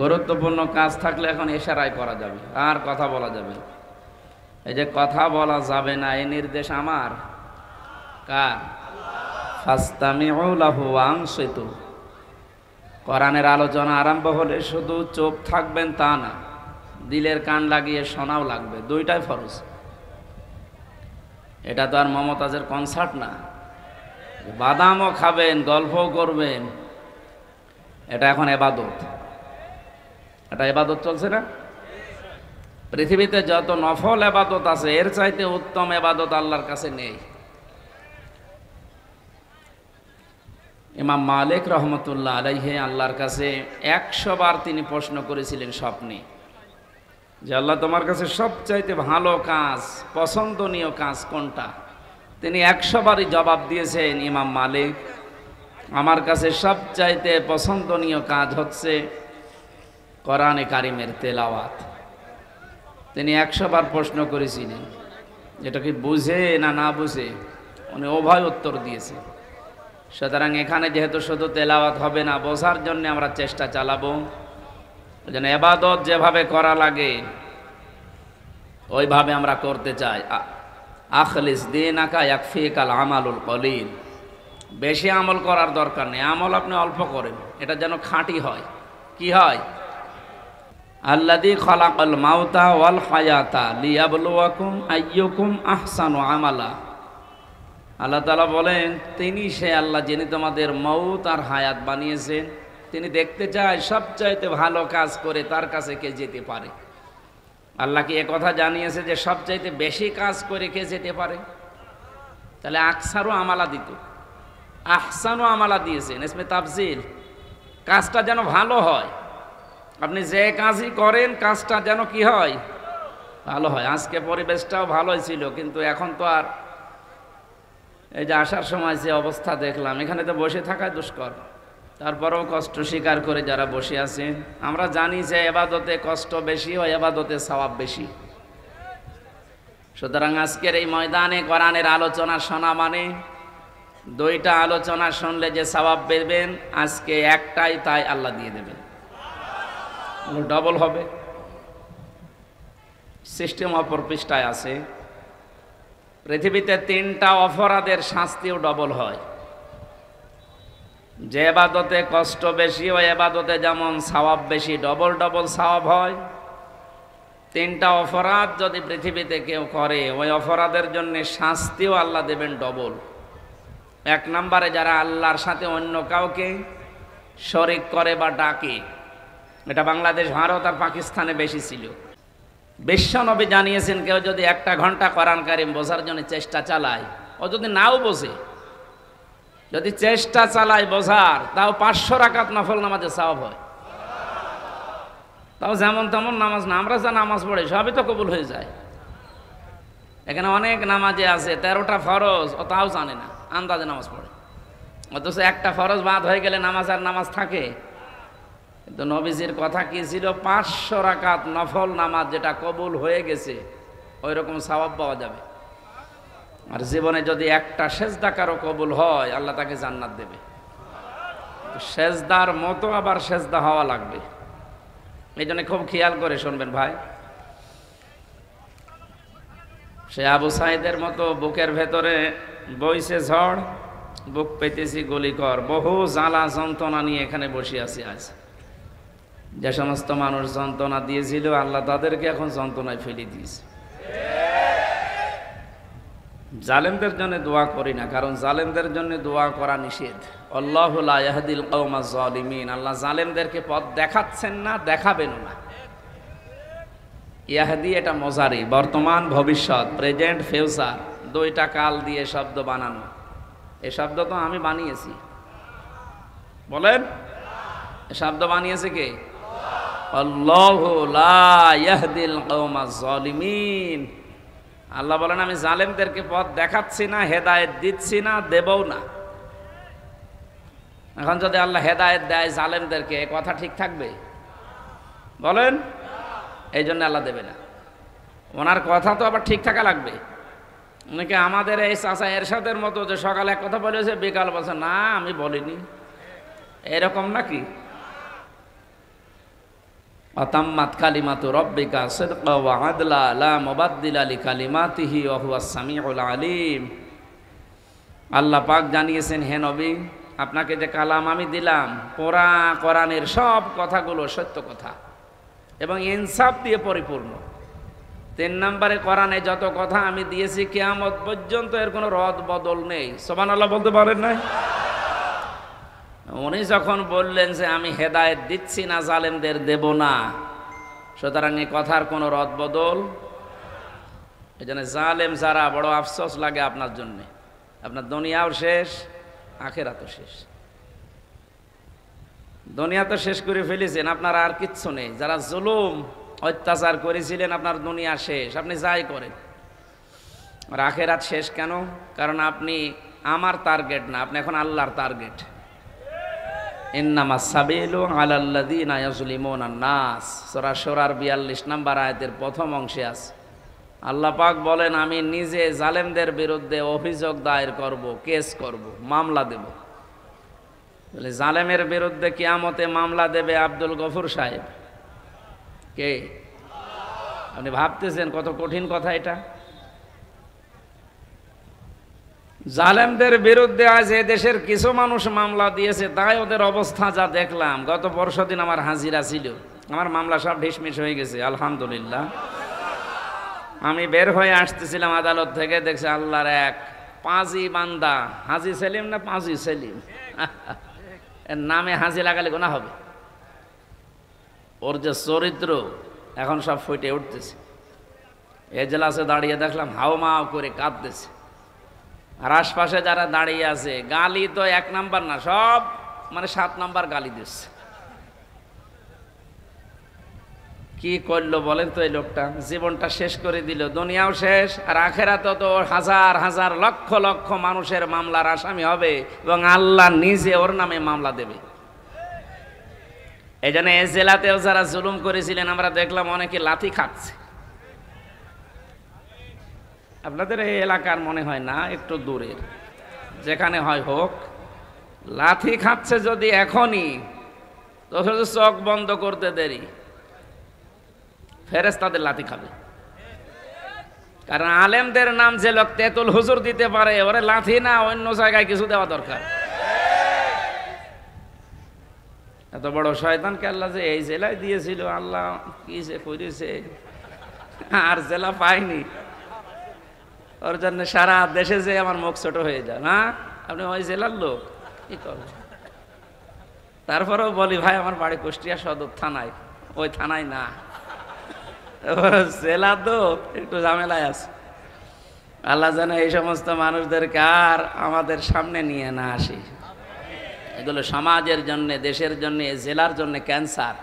গুরুত্বপূর্ণ কাজ থাকলে এখন ইশারায় করা যাবে, আর কথা বলা যাবে না। এই যে কথা বলা যাবে না, এই নির্দেশ আমার কার? ফাস্তামিউ লাহু ওয়ানসিতু। কোরআনের আলোচনা আরম্ভ হলে শুধু চুপ থাকবেন তা না, দিলের কান লাগিয়ে শোনাও লাগবে, দুইটাই ফরজ। এটা তো আর মমতাজের কনসার্ট না, বাদামও খাবেন গল্পও করবেন, এটা এখন ইবাদত। এটা ইবাদত চলছে না? পৃথিবীতে যত নফল ইবাদত আছে এর চাইতে উত্তম ইবাদত আল্লাহর কাছে নেই। ইমাম মালিক রহমতুল্লাহ আলাইহি আল্লাহর কাছে 100 বার তিনি প্রশ্ন করেছিলেন স্বপ্নে, যে আল্লাহ তোমার কাছে সবচাইতে ভালো কাজ, পছন্দনীয় কাজ কোনটা? তিনি 100 বারই জবাব দিয়েছেন, ইমাম মালিক, আমার কাছে সবচাইতে পছন্দনীয় কাজ হচ্ছে কোরআনে কারিমের তেলাওয়াত। তিনি 100 বার প্রশ্ন করেছিলেন, যেটা কি বুঝে না না বুঝে, উনি উভয় উত্তর দিয়েছে। সুতরাং এখানে যেহেতু শুধু তেলাওয়াত হবে না, বোঝার জন্য আমরা চেষ্টা চালাবো, যেন ইবাদত যেভাবে করা লাগে ওইভাবে আমরা করতে চাই। আখলিস দীনাকা ইয়াকফিকাল আমালুল কলিল। বেশি আমল করার দরকার নেই, আমল আপনি অল্প করেন, এটা যেন খাঁটি হয়। কি হয়? আল্লাযী খালাকাল মাউতা ওয়াল হায়াতা লিয়াবলুয়াকুম আইয়ুকুম আহসানু আমালা। আল্লাহ তাআলা বলেন, তিনি সে আল্লাহ যিনি তোমাদের মউত আর হায়াত বানিয়েছেন। তিনি দেখতে চায় সবচাইতে ভালো কাজ করে তার কাছে কে যেতে পারে। আল্লাহ কি কথা জানিয়েছে যে সবচাইতে বেশি কাজ করে কে যেতে পারে? তাহলে আকসারু আমালা দিত, আহসানু আমালা দিয়েছেন, ইসমে তাফজিল। কাজটা যেন ভালো হয়, আপনি যে কাজই করেন কাজটা যেন কি হয়? ভালো হয়। আজকে পরিবেশটাও ভালোই ছিল, কিন্তু এখন তো আর, এই যে আসার সময় যে অবস্থা দেখলাম, এখানে তো বসে থাকাই দুষ্কর, তারপরেও কষ্ট স্বীকার করে যারা বসে আছেন। আমরা জানি যে ইবাদতে কষ্ট বেশি হয়, ইবাদতে সওয়াব বেশি। সুতরাং আজকের এই ময়দানে কোরআনের আলোচনা শোনা মানে, দুইটা আলোচনা শুনলে যে সওয়াব পেবেন, আজকে একটাই তাই আল্লাহ দিয়ে দেবেন, ডবল হবে। সিস্টেম অপর পৃষ্ঠায় আছে, পৃথিবীতে 3টা অপরাধের শাস্তিও ডবল হয়। যে ইবাদতে কষ্ট বেশি, ওই ইবাদতে যেমন সওয়াব বেশি, ডবল ডবল সওয়াব হয়। 3টা অপরাধ যদি পৃথিবীতে কেউ করে, ওই অপরাধের জন্য শাস্তিও আল্লাহ দেবেন ডবল। 1 নম্বরে যারা আল্লাহর সাথে অন্য কাউকে শরীক করে বা ডাকে, এটা বাংলাদেশ, ভারত আর পাকিস্তানে বেশি ছিল। বিশ্বনবী জানিয়েছেন, কেউ যদি 1 ঘন্টা কোরআন কারীম বোঝার জন্য চেষ্টা চালায়, ও যদি নাও বোঝে, যদি চেষ্টা চালায় বোঝার, তাও 500 রাকাত নফল নামাজে সওয়াব হয়। তাও যেমন তেমন নামাজ না, আমরা যা নামাজ পড়ি সবই তো কবুল হয়ে যায়। এখানে অনেক নামাজে আছে 13টা ফরজ, ও তাও জানে না, আন্দাজে নামাজ পড়ে। অথচ একটা ফরজ বাদ হয়ে গেলে নামাজ আর নামাজ থাকে। কিন্তু নবীজির কথা কি ছিল? 500 রাকাত নফল নামাজ যেটা কবুল হয়ে গেছে, ওই রকম সওয়াব পাওয়া যাবে। আর জীবনে যদি একটা সেজদা কারো কবুল হয়, আল্লাহ তাকে জান্নাত দেবে। সেজদার মতো আবার সেজদা হওয়া লাগবে। এই জন্য খুব খেয়াল করে শুনবেন ভাই। সে আবু সাইদের মতো বুকের ভেতরে বইছে ঝড়, বুক পেতেছি গুলিকর, বহু জ্বালা যন্ত্রণা নিয়ে এখানে বসে আছি আজ। যে সমস্ত মানুষ যন্ত্রণা দিয়েছিল, আল্লাহ তাদেরকে এখন যন্ত্রণায় ফেলে দিয়েছে। জালেমদের জন্য দোয়া করি না, কারণ জালেমদের জন্য দোয়া করা নিষেধ। আল্লাহু লা ইয়াহদিল কওমাজ জালিমিন। আল্লাহ জালেমদেরকে পথ দেখাচ্ছেন না, দেখাবেনও না। ইয়াহদি এটা মজারি, বর্তমান ভবিষ্যৎ, প্রেজেন্ট ফিউচার, 2টা কাল দিয়ে শব্দ বানানো। এই শব্দ তো আমি বানিয়েছি, বলেন এই শব্দ বানিয়েছে কে? আল্লাহু লা ইয়াহদিল কওমাজ জালিমিন। আল্লাহ বলেন, আমি জালেমদেরকে পথ দেখাচ্ছি না, হেদায়েত দিচ্ছি না, দেবও না। এখন যদি আল্লাহ হেদায়েত দেয় জালেমদেরকে, এই কথা ঠিক থাকবে? বলেন। এই জন্য আল্লাহ দেবে না। ওনার কথা তো আবার ঠিক থাকা লাগবে। অনেকে আমাদের এই চাচা এরশাদের মতো, যে সকালে এক কথা বলেছে, বিকাল বলছে না আমি বলিনি, এরকম নাকি? আতাম্মাত কালিমাতু রাব্বিকা সিদকা ওয়া আদলা লা মুবাদদিলা লিকালিমাতিহি ওয়া হুয়াস সামিউল আলিম। আল্লাহ পাক জানিয়েছেন, হে নবী, আপনাকে যে কালাম আমি দিলাম, পুরা কোরআনের সব কথাগুলো সত্য কথা এবং ইনসাফ দিয়ে পরিপূর্ণ। 3 নম্বরে, কোরআনে যত কথা আমি দিয়েছি কিয়ামত পর্যন্ত এর কোনো রদ বদল নেই। সুবহানাল্লাহ বলতে পারেন নাই? উনি যখন বললেন যে আমি হেদায়েত দিচ্ছি না, জালেমদের দেব না, সুতরাং এই কথার কোনো রদ বদল। এই জন্য জালেম যারা, বড় আফসোস লাগে আপনার জন্যে। আপনার দুনিয়াও শেষ, আখেরাতও শেষ। দুনিয়া তো শেষ করে ফেলেছেন, আপনার আর কিচ্ছু নেই। যারা জুলুম অত্যাচার করেছিলেন, আপনার দুনিয়া শেষ, আপনি যাই করেন। আর আখেরাত শেষ কেন? কারণ আপনি আমার টার্গেট না, আপনি এখন আল্লাহর টার্গেট। ইন্নামাস সাবিলু আলাল্লাযিনা ইয়াজলিমুনান নাস, সূরা শুরার 42 নম্বর আয়াতের প্রথম অংশে আছে। আল্লাহ পাক বলেন, আমি নিজে জালেমদের বিরুদ্ধে অভিযোগ দায়ের করব, কেস করব, মামলা দেব। বলে জালেমের বিরুদ্ধে কিয়ামতে মামলা দেবে আব্দুল গফুর সাহেব। কে? আপনি ভাবতেছেন কত কঠিন কথা এটা? জালেমদের বিরুদ্ধে আজ দেশের কিছু মানুষ মামলা দিয়েছে, তাই ওদের অবস্থা যা দেখলাম। গত পরশুদিন আমার হাজিরা ছিল, আমার মামলা সব ঢিসমিস হয়ে গেছে আলহামদুলিল্লাহ। আমি বের হয়ে আসতেছিলাম আদালত থেকে, দেখছি আল্লাহর এক পাঁজি বান্দা, হাজি সেলিম না পাঁজি সেলিম, এর নামে হাজি লাগালে গোনা হবে। ওর যে চরিত্র এখন সব ফুটে উঠতেছে। এজলাসে দাঁড়িয়ে দেখলাম হাওমাও করে কাঁদতেছে, আর আশপাশে যারা দাঁড়িয়ে আছে, গালি তো 1 নাম্বার না, সব মানে 7 নাম্বার গালি দিচ্ছে। কি করলো বলেন তো এই লোকটা? জীবনটা শেষ করে দিল, দুনিয়াও শেষ, আর আখেরাতে তো হাজার হাজার লক্ষ লক্ষ মানুষের মামলার আসামি হবে এবং আল্লাহ নিজে ওর নামে মামলা দেবে। এই জন্য এই জেলাতেও যারা জুলুম করেছিলেন, আমরা দেখলাম অনেকে লাথি খাচ্ছে। আপনাদের এই এলাকার মনে হয় না, একটু দূরের, যেখানে হয় হোক, লাথি খাচ্ছে যদি এখনই, তো চোখ বন্ধ করতে দেরি, ফেরেশতাদের লাথি খাবে। কারণ আলেমদের নাম যে লোক তেতুল হুজুর দিতে পারে, ওরে লাথি না অন্য জায়গায় কিছু দেওয়া দরকার। এত বড় শয়তানকে আল্লাহ যে এই জেলায় দিয়েছিল, আল্লাহ কি যে করেছে, আর জেলা পাইনি। ওর জন্য সারা দেশে যে আমার মুখ ছোট হয়ে যায় না, আপনি ওই জেলার লোক, কি করবেন? তারপরেও বলি, ভাই আমার বাড়ি কুষ্টিয়া সদর থানায়, ওই থানায় না, জেলা তো একটু ঝামেলায় আছে। আল্লাহ যেন এই সমস্ত মানুষদেরকে আর আমাদের সামনে নিয়ে না আসি। এগুলো সমাজের জন্য, দেশের জন্য, জেলার জন্য ক্যান্সার।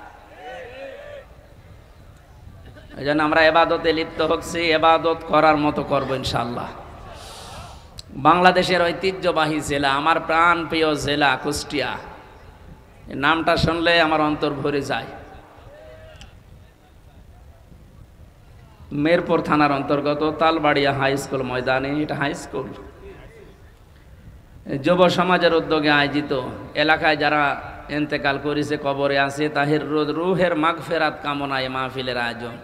এই জন্য আমরা এবাদতে লিপ্ত হচ্ছি, এবাদত করার মতো করবো ইনশাল্লাহ। বাংলাদেশের ঐতিহ্যবাহী জেলা, আমার প্রাণ প্রিয় জেলা কুষ্টিয়া, এই নামটা শুনলে আমার অন্তর ভরে যায়। মেরপুর থানার অন্তর্গত তালবাড়িয়া হাই স্কুল ময়দানে, এটা হাই স্কুল, যুব সমাজের উদ্যোগে আয়োজিত, এলাকায় যারা ইন্তেকাল করেছে, কবরে আছে, তাহের রুহের মাগফিরাত কামনায় মাহফিলের আয়োজন।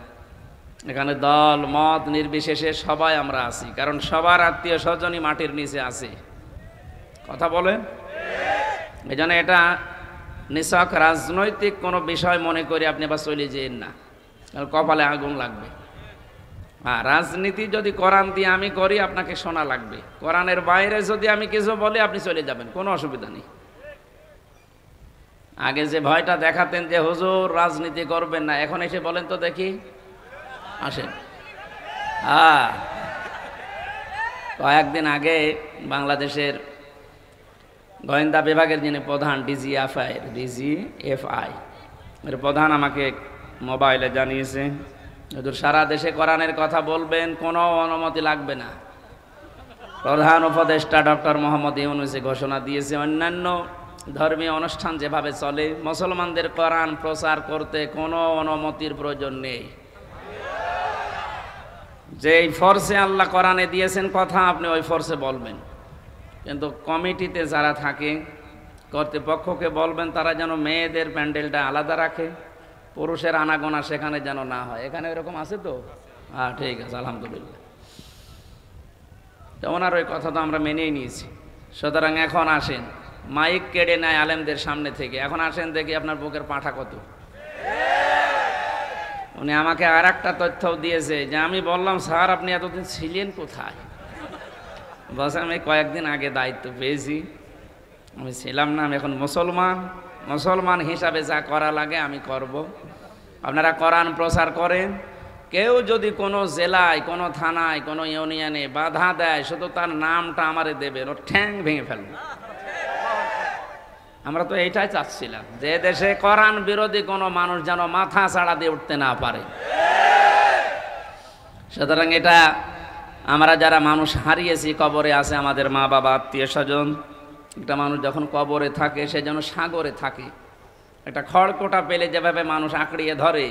এখানে দল মত নির্বিশেষে সবাই আমরা আছি, কারণ সবার আত্মীয় স্বজনই মাটির নিচে আছে। কথা বলেন? এই জন্য এটা নিছক রাজনৈতিক কোনো বিষয় মনে করে আপনি আবার চলে যেন না, কপালে আগুন লাগবে। আর রাজনীতি যদি কোরআন দিয়ে আমি করি, আপনাকে শোনা লাগবে। কোরআনের বাইরে যদি আমি কিছু বলি, আপনি চলে যাবেন, কোনো অসুবিধা নেই। আগে যে ভয়টা দেখাতেন যে হুজুর রাজনীতি করবেন না, এখন এসে বলেন তো দেখি, আসেন। কয়েকদিন আগে বাংলাদেশের গোয়েন্দা বিভাগের যিনি প্রধান, ডিজিএফআই এর প্রধান আমাকে মোবাইলে জানিয়েছে, হুজুর সারা দেশে কোরআনের কথা বলবেন, কোনো অনুমতি লাগবে না। প্রধান উপদেষ্টা ডক্টর মোহাম্মদ ইউনূস ঘোষণা দিয়েছে, অন্যান্য ধর্মীয় অনুষ্ঠান যেভাবে চলে, মুসলমানদের কোরআন প্রচার করতে কোনো অনুমতির প্রয়োজন নেই। যেই ফোর্সে আল্লাহ কোরআনে দিয়েছেন কথা, আপনি ওই ফোর্সে বলবেন। কিন্তু কমিটিতে যারা থাকে, কর্তৃপক্ষকে বলবেন তারা যেন মেয়েদের প্যান্ডেলটা আলাদা রাখে, পুরুষের আনাগোনা সেখানে যেন না হয়। এখানে এরকম আছে তো? হ্যাঁ, ঠিক আছে, আলহামদুলিল্লাহ। তো ওনার ওই কথা তো আমরা মেনেই নিয়েছি। সুতরাং এখন আসেন, মাইক কেড়ে নেয় আলেমদের সামনে থেকে। এখন আসেন দেখি আপনার বুকের পাঁঠা কত। উনি আমাকে আর একটা তথ্যও দিয়েছে যে আমি বললাম, স্যার আপনি এতদিন ছিলেন কোথায়? বলছে আমি কয়েকদিন আগে দায়িত্ব পেয়েছি, আমি ছিলাম না, আমি এখন মুসলমান হিসাবে যা করা লাগে আমি করব। আপনারা কোরআন প্রচার করেন, কেউ যদি কোনো জেলায়, কোনো থানায়, কোনো ইউনিয়নে বাধা দেয়, শুধু তার নামটা আমারে দেবেন, ওর ঠ্যাং ভেঙে ফেলবেন। আমরা তো এইটাই চাচ্ছিলাম, যে দেশে কোরআন বিরোধী কোনো মানুষ যেন মাথা ছাড়া দিয়ে উঠতে না পারে। সুতরাং এটা আমরা যারা মানুষ হারিয়েছি, কবরে আছে আমাদের মা বাবা, আত্মীয় স্বজন, একটা মানুষ যখন কবরে থাকে সে যেন সাগরে থাকে। একটা খড়কোটা পেলে যেভাবে মানুষ আঁকড়িয়ে ধরে,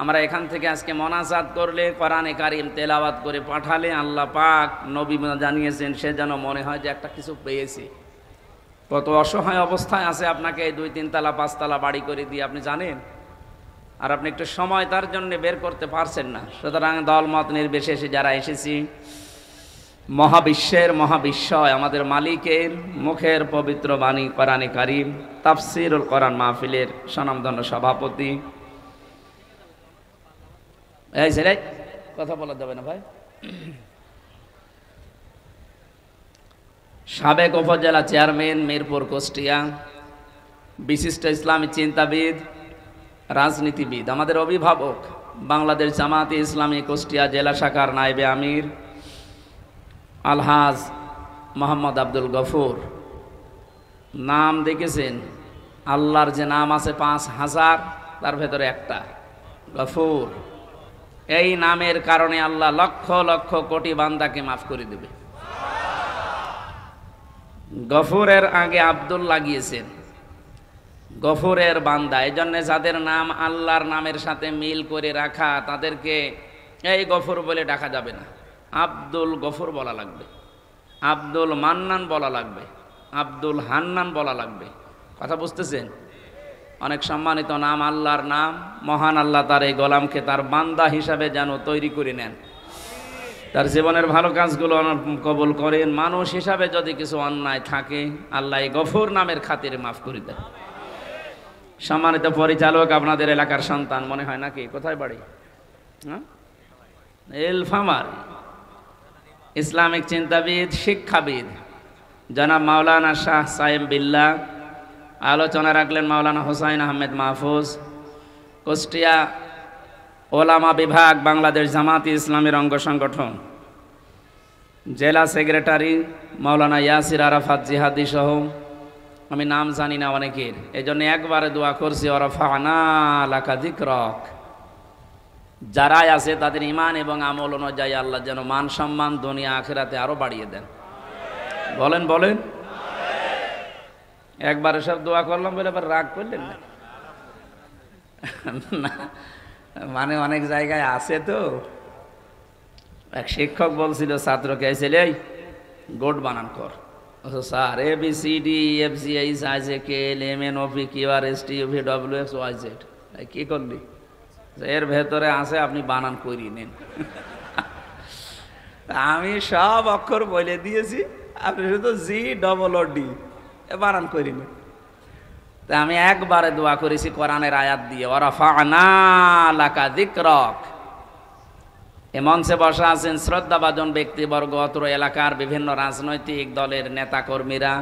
আমরা এখান থেকে আজকে মোনাজাত করলে, কোরআনে কারিম তেলাওয়াত করে পাঠালে, আল্লাহ পাক নবী জানিয়েছেন সে যেন মনে হয় যে একটা কিছু পেয়েছে। কত অসহায় অবস্থায় আছে, আপনাকে এই 2-3 তলা 5 তলা বাড়ি করে দিয়ে আপনি জানেন, আর আপনি একটু সময় তার জন্য বের করতে পারছেন না। সুতরাং দলমত নির্বিশেষে যারা এসেছি, মহাবিশ্বয় আমাদের মালিকের মুখের পবিত্র বাণী কোরআনে কারিম তাফসীরুল কোরআন মাহফিলের স্বনামধন্য সভাপতি, এই ছেলে কথা বলা যাবে না ভাই, সাবেক উপজেলা চেয়ারম্যান মিরপুর কুষ্টিয়া, বিশিষ্ট ইসলামী চিন্তাবিদ, রাজনীতিবিদ, আমাদের অভিভাবক, বাংলাদেশ জামাতে ইসলামী কুষ্টিয়া জেলা শাখার নায়েবে আমির আলহাজ মোহাম্মদ আব্দুল গফুর। নাম দেখেছেন? আল্লাহর যে নাম আছে 5000, তার ভেতরে একটা গফুর। এই নামের কারণে আল্লাহ লক্ষ লক্ষ কোটি বান্দাকে মাফ করে দেবে। গফুরের আগে আব্দুল লাগিয়েছেন, গফুরের বান্দা। এই জন্য যাদের নাম আল্লাহর নামের সাথে মিল করে রাখা, তাদেরকে এই গফুর বলে ডাকা যাবে না, আব্দুল গফুর বলা লাগবে, আব্দুল মান্নান বলা লাগবে, আব্দুল হান্নান বলা লাগবে। কথা বুঝতেছেন? অনেক সম্মানিত নাম, আল্লাহর নাম। মহান আল্লাহ তার এই গোলামকে তার বান্দা হিসাবে যেন তৈরি করে নেন, তার জীবনের ভালো কাজগুলো কবুল করেন। মানুষ হিসাবে যদি কিছু অন্যায় থাকে, আল্লাহ এই গফুর নামের খাতিরে মাফ করে দেন। সম্মানিত পরিচালক, আপনাদের এলাকার সন্তান মনে হয় নাকি? কোথায় বাড়ি? হ্যাঁ, এলফামারী। ইসলামিক চিন্তাবিদ, শিক্ষাবিদ জনাব মাওলানা শাহ সায়েম বিল্লাহ। আলোচনা রাখলেন মাওলানা হোসাইন আহমেদ মাহফুজ। কুষ্টিয়া ওলামা বিভাগ, বাংলাদেশ জামাতে ইসলামীর অঙ্গ সংগঠন, জেলা সেক্রেটারি মাওলানা ইয়াসির আরাফাত জিহাদি সহ আমি নাম জানি না অনেকের, এই জন্য একবারে দোয়া করছি, ওয়ারাফা'না লাকা যিকরাক। যারাই আছে তাদের ইমান এবং আমল অনুযায়ী আল্লাহ যেন মান সম্মান দুনিয়া আখিরাতে আরো বাড়িয়ে দেন। বলেন বলেন। একবারে সব দোয়া করলাম বলে আবার রাগ করলেন না? মানে অনেক জায়গায় আছে তো। এক শিক্ষক বলছিল ছাত্রকে, ছেলে গোট বানান কর। Sir ABCD FGH IJK L M N O P Q R S T U V W X Y Z, কি করলি? এর ভেতরে আছে, আপনি বানান করিয়ে নেন। আমি সব অক্ষর বলে দিয়েছি, আপনি শুধু GOOD বানান করি নেন। তা আমি একবারে দোয়া করেছি কোরআনের আয়াত দিয়ে, ওয়ারাফা'না লাকা যিকরাক। এ মঞ্চে বসা আছেন শ্রদ্ধাভাজন ব্যক্তিবর্গ, অত্র এলাকার বিভিন্ন রাজনৈতিক দলের নেতাকর্মীরা,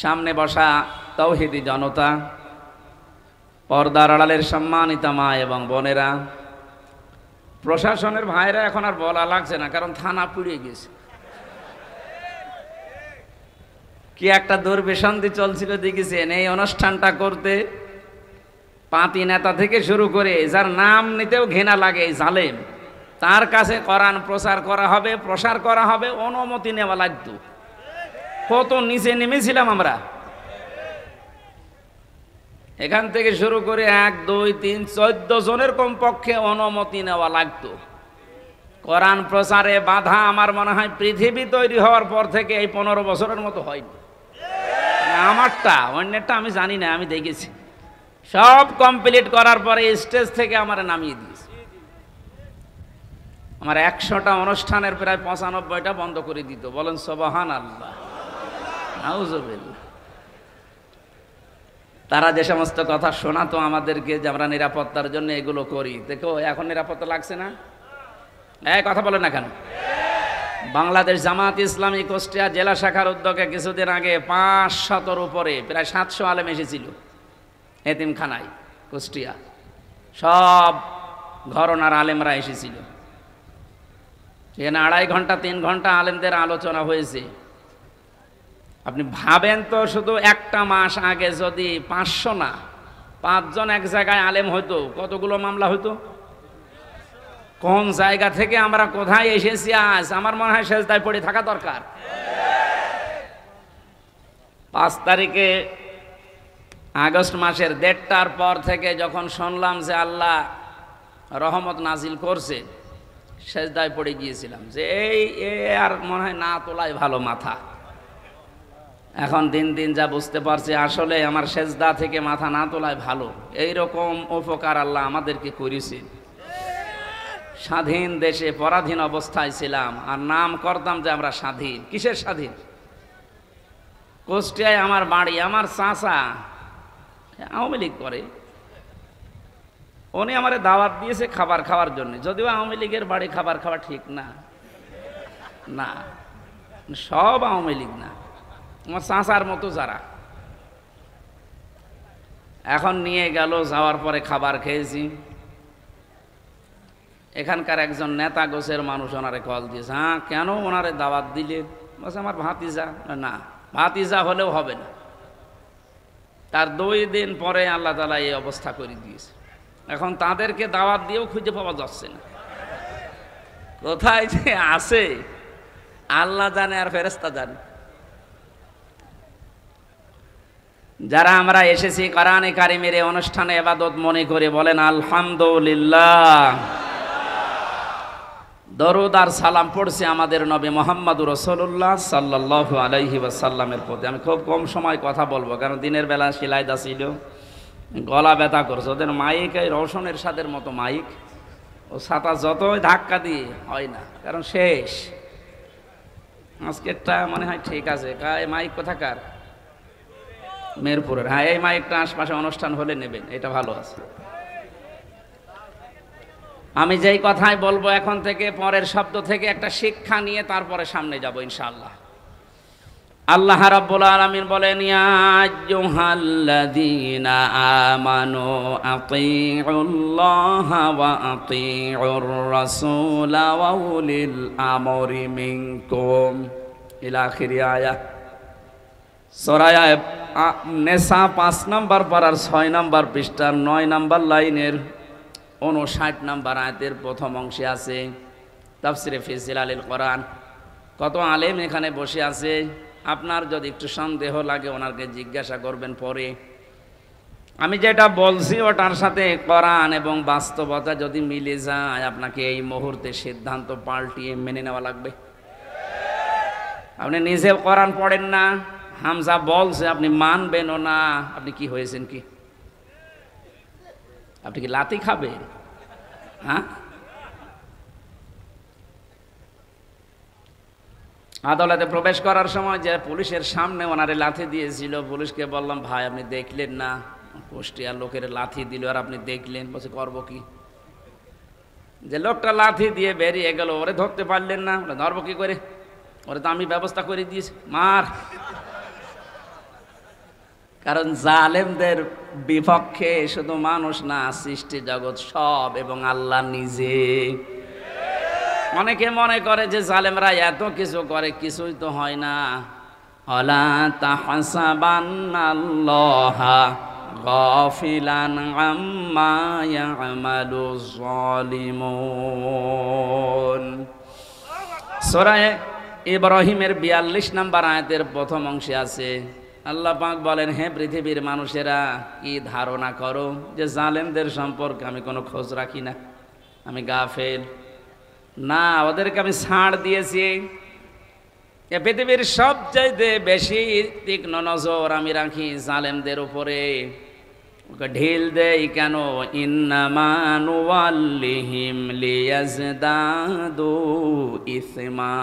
সামনে বসা তৌহিদি জনতা, পর্দার আড়ালের সম্মানিতা মা এবং বোনেরা, প্রশাসনের ভাইরা। এখন আর বলা লাগছে না, কারণ থানা পুড়িয়ে গেছে। কি একটা দুর্বিসন্ধি চলছিল দেখেছেন? এই অনুষ্ঠানটা করতে পাতি নেতা থেকে শুরু করে যার নাম নিতেও ঘৃণা লাগে, এই জালেম, তার কাছে কোরআন প্রচার করা হবে, অনুমতি নেওয়া লাগতো। কত নিচে নেমেছিলাম আমরা। এখান থেকে শুরু করে 1 2 3 14 জনের কমপক্ষে অনুমতি নেওয়া লাগতো। কোরআন প্রচারে বাধা আমার মনে হয় পৃথিবী তৈরি হওয়ার পর থেকে এই 15 বছরের মতো হয়নি। আমারটা, অন্যেরটা আমি জানি না, আমি দেখেছি। সব কমপ্লিট করার পরে স্টেজ থেকে আমার নামিয়ে দিয়েছে। আমার 100টা অনুষ্ঠানের প্রায় 95টা বন্ধ করে দিত। বলেন সুবহানাল্লাহ, নাউজুবিল্লাহ। তারা যে সমস্ত কথা শোনাতো আমাদেরকে যে আমরা নিরাপত্তার জন্য এগুলো করি, দেখো এখন নিরাপত্তা লাগছে না? কথা বলে না কেন? বাংলাদেশ জামাত ইসলামী কুষ্টিয়া জেলা শাখার উদ্যোগে কিছুদিন আগে 500-র উপরে প্রায় 700 আলেম এসেছিল এতিমখানায় কুষ্টিয়া। সব ঘরনার আলেমরা এসেছিল। এখানে 2.5 ঘন্টা 3 ঘন্টা আলেমদের আলোচনা হয়েছে। আপনি ভাবেন তো, শুধু একটা মাস আগে যদি 500 না 5 জন এক জায়গায় আলেম হইতো, কতগুলো মামলা হইতো? কোন জায়গা থেকে আমরা কোথায় এসেছি আজ? আমার মনে হয় সেজদায় পড়ে থাকা দরকার। 5 তারিখে আগস্ট মাসের 1:30টার পর থেকে যখন শুনলাম যে আল্লাহ রহমত নাজিল করছে, সেজদায় পড়ে গিয়েছিলাম যে আর মনে হয় না তোলাই ভালো মাথা। এখন দিন দিন যা বুঝতে পারছি, আসলে আমার সেজদা থেকে মাথা না তোলাই ভালো। এইরকম উপকার আল্লাহ আমাদেরকে করেছেন। স্বাধীন দেশে পরাধীন অবস্থায় ছিলাম আর নাম করতাম যে আমরা স্বাধীন। কিসের স্বাধীন? কুষ্টিয়ায় আমার বাড়ি, আমার চাচা আওয়ামী লীগ করে, উনি আমারে দাওয়াত দিয়েছে খাবার খাওয়ার জন্য। যদিও আওয়ামী লীগের বাড়ি খাবার খাওয়া ঠিক না, না সব আওয়ামী লীগ না, আমার চাচার মতো যারা। এখন নিয়ে গেল, যাওয়ার পরে খাবার খেয়েছি। এখানকার একজন নেতা গোছের মানুষ ওনারে কল দিয়েছে। হ্যাঁ, কেন ওনারে দাওয়াত দিলে? বলছে আমার ভাতিজা। না, ভাতিজা হলেও হবে না। তার 2 দিন পরে আল্লাহ তাআলা এই অবস্থা করে দিয়েছে। এখন তাদেরকে দাওয়াত দিয়েও খুঁজে পাওয়া যাচ্ছে না, কোথায় যে আছে আল্লাহ জানে আর ফেরেশতা জানে। যারা আমরা এসেছি কোরআনে কারিমের এই অনুষ্ঠানে ইবাদত মনে করে বলেন আলহামদুলিল্লাহ। দরুদ আর সালাম পড়ছে আমাদের নবী মুহাম্মদুর রাসূলুল্লাহ সাল্লাল্লাহু আলাইহি ওয়াসাল্লামের প্রতি। আমি খুব কম সময় কথা বলবো, কারণ দিনের বেলা শিলাইদা ছিল, গলা ব্যথা করছে। ওদের মাইক এই রওশনের সাদের মতো মাইক, ও ছাতা যতই ধাক্কা দিয়ে হয় না, কারণ শেষ। আজকেরটা মনে হয় ঠিক আছে। এই মাইক কোথাকার? মেরপুরের। হ্যাঁ, এই মাইকটা আশপাশে অনুষ্ঠান হলে নেবেন, এটা ভালো আছে। আমি যেই কথাই বলবো এখন থেকে, পরের শব্দ থেকে একটা শিক্ষা নিয়ে তারপরে সামনে যাব ইনশাআল্লাহ। আল্লাহ রাব্বুল আলামিন বলেন, ইয়া আইয়ুহাল্লাযীনা আমানু আতিউল্লাহা ওয়া আতিউর রাসূলা ওয়া উলিল আমরি মিনকুম ইলা আখিরি আয়াত। সূরা নেসা 5 নম্বর পারার 6 নম্বর পৃষ্ঠার 9 নম্বর লাইনের 59 নম্বর আয়াতের প্রথম অংশে আছে তাফসিরে ফি জিলালিল কোরআন। কত আলেম এখানে বসে আছে, আপনার যদি একটু সন্দেহ লাগে ওনাকে জিজ্ঞাসা করবেন পরে। আমি যেটা বলছি ওটার সাথে কোরআন এবং বাস্তবতা যদি মিলে যায়, আপনাকে এই মুহূর্তে সিদ্ধান্ত পাল্টিয়ে মেনে নেওয়া লাগবে। আপনি নিজে কোরআন পড়েন না, হামজা বলছে আপনি মানবেনও না। আপনি কি হয়েছেন? কি আপনি কি লাথি খাবেন? হ্যাঁ, আদালতে প্রবেশ করার সময় যে পুলিশের সামনে ওনারে লাথি দিয়েছিল, পুলিশকে বললাম ভাই আপনি দেখলেন না, কুষ্টিয়ার লোকের লাথি দিল আর আপনি দেখলেন? বলছে করবো কি? যে লোকটা লাথি দিয়ে বেরিয়ে গেল, ওরে ধরতে পারলেন না? ওরা ধরবো কি করে? ওরে তো আমি ব্যবস্থা করে দিয়েছি, মার। কারণ জালেমদের বিপক্ষে শুধু মানুষ না, সৃষ্টি জগৎ সব এবং আল্লাহ নিজে। অনেকে মনে করে যে জালেমরা এত কিছু করে, কিছুই তো হয় না। ওয়ালা তাহসাবান্নাল্লাহা গাফিলান আম্মা ইয়ামালুজ জালিমুন। সূরা ইব্রাহিমের 42 নম্বর আয়াতের প্রথম অংশে আছে, আল্লাহ পাক বলেন, হে পৃথিবীর মানুষেরা, কি ধারণা করো যে জালেমদের সম্পর্কে আমি কোনো খোঁজ রাখি না, আমি গাফেল? না, ওদেরকে আমি ছাড় দিয়েছি। এ পৃথিবীর সবচাইতে বেশি তীক্ষ্ণ নজর আমি রাখি জালেমদের উপরে। ওকে ঢিল দেই কেন? ইন্নামা নুওয়াল্লিহিম লিয়াজদাদু ইসমা,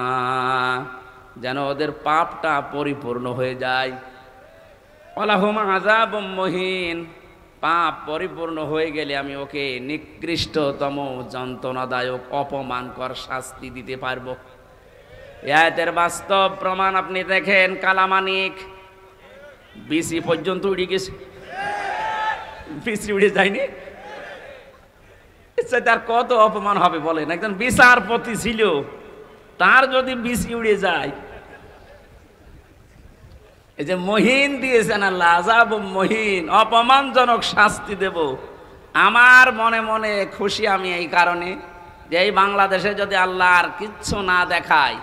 যেন ওদের পাপটা পরিপূর্ণ হয়ে যায়। ওয়ালাহুম আযাবুম মুহিন, পাপ পরিপূর্ণ হয়ে গেলে আমি ওকে নিকৃষ্টতম যন্ত্রণাদায়ক অপমানকর শাস্তি দিতে পারবো। এই আয়াতের বাস্তব প্রমাণ আপনি দেখেন, কালামানিক বিসি পর্যন্ত উড়ে গেছে, বিসি উড়ে যায়নি, তার কত অপমান হবে বলেন? একজন বিচারপতি ছিল, তার যদি বিসি উড়ে যায়। এই যে মহিন দিয়েছেন আল্লাহ, আযাব মহিন, অপমানজনক শাস্তি দেব। আমার মনে মনে খুশি আমি এই কারণে যে এই বাংলাদেশে যদি আল্লাহ আর কিচ্ছু না দেখায়,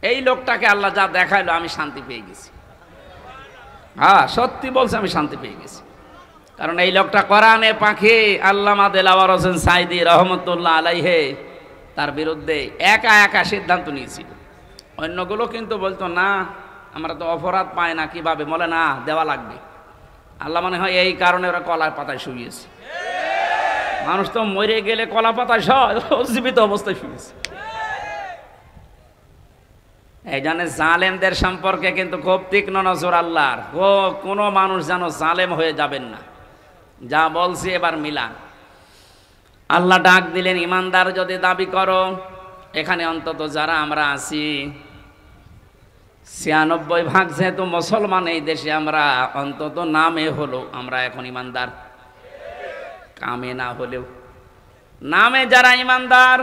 এই লোকটাকে আল্লাহ যা দেখাইলো আমি শান্তি পেয়ে গেছি। হ্যাঁ, সত্যি বলছে, আমি শান্তি পেয়ে গেছি। কারণ এই লোকটা কোরআনে পাখি আল্লামা দেলাওয়ার হোসেন সাইদি রহমতুল্লাহ আলাইহে তার বিরুদ্ধে একা একা সিদ্ধান্ত নিয়েছিল। অন্যগুলো কিন্তু বলতো না, আমরা তো অপরাধ পাই না, কিভাবে? বলে না, দেওয়া লাগবে। আল্লাহ মনে হয় এই কারণে ওরা কলা পাতায় শুয়েছে। মানুষ তো মরে গেলে কলা পাতায় জীবিত অবস্থায় শুয়েছে। এই জন্য জালেমদের সম্পর্কে কিন্তু খুব তীক্ষ্ণ নজর আল্লাহর। কোনো মানুষ যেন জালেম হয়ে যাবেন না। যা বলছি এবার মিলান। আল্লাহ ডাক দিলেন, ইমানদার যদি দাবি করো, এখানে অন্তত যারা আমরা আছি ৯৬% যেহেতু মুসলমান এই দেশে, আমরা অন্তত নামে হলো আমরা এখন ইমানদার, কামে না হলেও নামে যারা ইমানদার,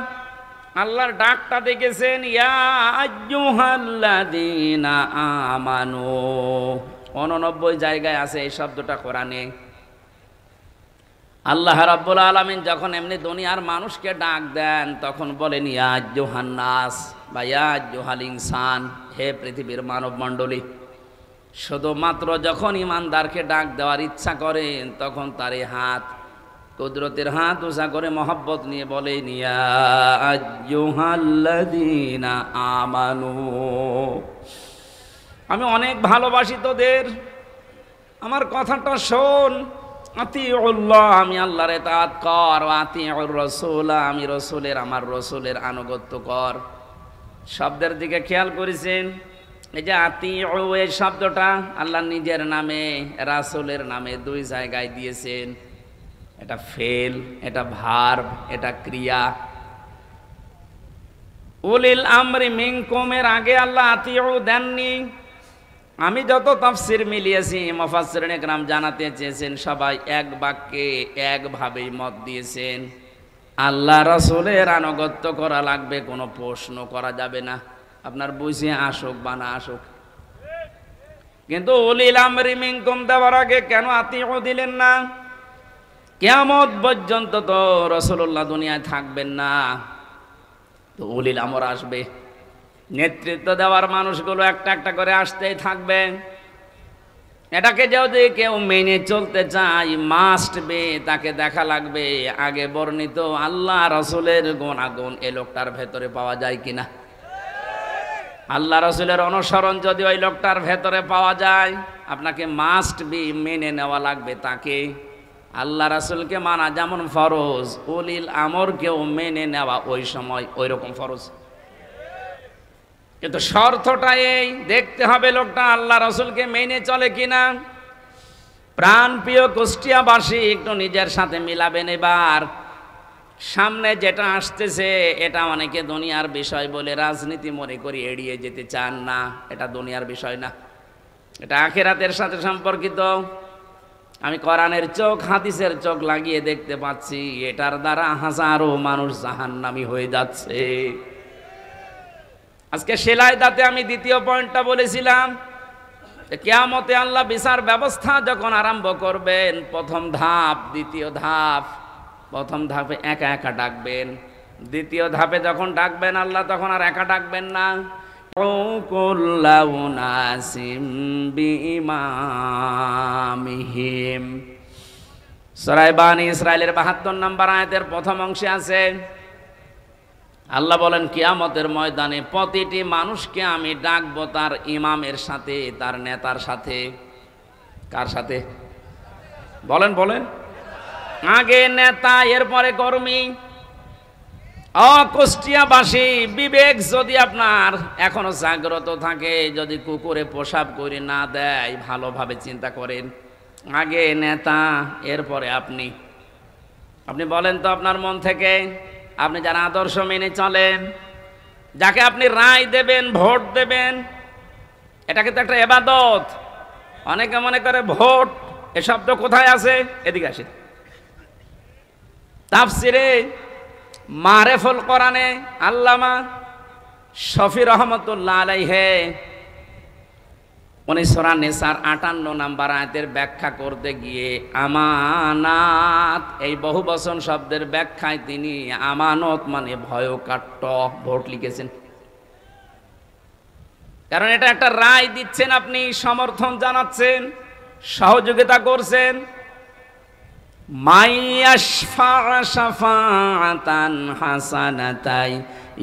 আল্লাহর ডাকটা দেখেছেন, ইয়া আইয়ুহাল্লাযীনা আমানু, ৮৯ জায়গায় আছে এই শব্দটা কোরআনে। আল্লাহ রাব্বুল আলামিন যখন এমনি দুনিয়ার মানুষকে ডাক দেন, তখন বলেন ইয়া আইয়ুহান নাস বা ইয়া আইয়ুহাল ইনসান, হে পৃথিবীর মানব মণ্ডলী। শুধুমাত্র যখন ইমানদারকে ডাক দেওয়ার ইচ্ছা করেন, তখন তার এই হাত, কুদরতের হাত উঁচা করে মহব্বত নিয়ে বলেন ইয়া আইয়ুহাল্লাযীনা আমানু, আমি অনেক ভালোবাসি তোদের, আমার কথাটা শোন। আতিউল্লাহ, আমি আল্লাহর ইতাআত কর। আতিউর রাসূল, আমি রাসূলের, আমার রাসূলের আনুগত্য কর। শব্দের দিকে খেয়াল করেছেন? এই যে আতিউ, এই শব্দটা আল্লাহ নিজের নামে, রাসূলের নামে ২ জায়গায় দিয়েছেন। এটা ফেল, এটা ভার্ব, এটা ক্রিয়া। উলিল আমরি মিনকুমের আগে আল্লাহ আতিউ দেননি। আমি যত তাফসীর মিলিয়েছি, মুফাসসিরিন ইকরাম জানাতে চেয়েছেন, সবাই এক বাক্যে একভাবেই মত দিয়েছেন, আল্লাহ রাসূলের আনুগত্য করা লাগবে, কোনো প্রশ্ন করা যাবে না, আপনার বুঝে আসুক বা না আসুক। কিন্তু উলিল আমরি মিনকুম দেওয়ার আগে কেন আতিউ দিলেন না? কিয়ামত পর্যন্ত তো রাসূলুল্লাহ দুনিয়ায় থাকবেন না, তো উলিল আমর আসবে। নেতৃত্ব দেওয়ার মানুষগুলো একটা একটা করে আসতেই থাকবে। এটাকে যদি কেউ মেনে চলতে চায়, মাস্ট বে, তাকে দেখা লাগবে আগে বর্ণিত আল্লাহ রাসূলের গুণাগুণ এ লোকটার ভেতরে পাওয়া যায় কিনা। আল্লাহ রাসূলের অনুসরণ যদি ওই লোকটার ভেতরে পাওয়া যায়, আপনাকে মাস্ট বি মেনে নেওয়া লাগবে তাকে। আল্লাহ রাসূলকে মানা যেমন ফরজ, উলিল আমরকেও মেনে নেওয়া ওই সময় ওই রকম ফরজ। কিন্তু শর্তটা এই, দেখতে হবে লোকটা আল্লাহ রাসূলকে মেনে চলে কিনা। প্রাণপ্রিয় কুষ্টিয়াবাসী, একটু নিজের সাথে মিলাবেন এবার। সামনে যেটা আসতেছে, এটা অনেকে দুনিয়ার বিষয় বলে রাজনীতি মনে করে এড়িয়ে যেতে চান না। এটা দুনিয়ার বিষয় না, এটা আখিরাতের সাথে সম্পর্কিত। আমি কোরআনের চোখ, হাদিসের চোখ লাগিয়ে দেখতে পাচ্ছি, এটার দ্বারা হাজারো মানুষ জাহান্নামী হয়ে যাচ্ছে। আজকে সেলাই দাতে আমি দ্বিতীয় পয়েন্টটা বলেছিলাম, কিয়ামতে আল্লাহ বিচার ব্যবস্থা যখন আরম্ভ করবেন, প্রথম ধাপ, দ্বিতীয় ধাপ। প্রথম ধাপে একা একা ডাকবেন, দ্বিতীয় ধাপে যখন ডাকবেন আল্লাহ, তখন আর একা ডাকবেন না। কুল্লু নাসিম বিইমামিহিম, সূরা বানী ইসরাঈলের ৭২ নম্বর আয়াতের প্রথম অংশে আছে, আল্লাহ বলেন কিয়ামতের ময়দানে প্রতিটি মানুষকে আমি ডাকবো তার ইমামের সাথে, তার নেতার সাথে। কার সাথে? বলেন বলেন, আগে নেতা এরপরে কর্মী। কুষ্টিয়াবাসী, বিবেক যদি আপনার এখনো জাগ্রত থাকে, যদি কুকুরে পেশাব করে না দেয়, ভালোভাবে চিন্তা করেন, আগে নেতা এরপরে আপনি। আপনি বলেন তো আপনার মন থেকে, আপনি যার আদর্শ মেনে চলেন, যাকে আপনি রায় দেবেন, ভোট দেবেন, এটা কিন্তু একটা ইবাদত। অনেকে মনে করে ভোট এ শব্দ কোথায় আছে, এদিকে আসে তাফসিরে মারেফুল কোরআনে আল্লামা শফি রহমতুল্লাহ আলাইহি উনি সূরা নিসার 58 নম্বর আয়াতের ব্যাখ্যা করতে গিয়ে আমানাত এই বহুবচন শব্দের ব্যাখ্যায় তিনি আমানত মানে ভয়কাট্য ভোট লিখেছেন। কারণ এটা একটা রায় দিচ্ছেন, আপনি সমর্থন জানাচ্ছেন, সহযোগিতা করছেন। মাইয়াশফা শাফাআতান হাসানাতাই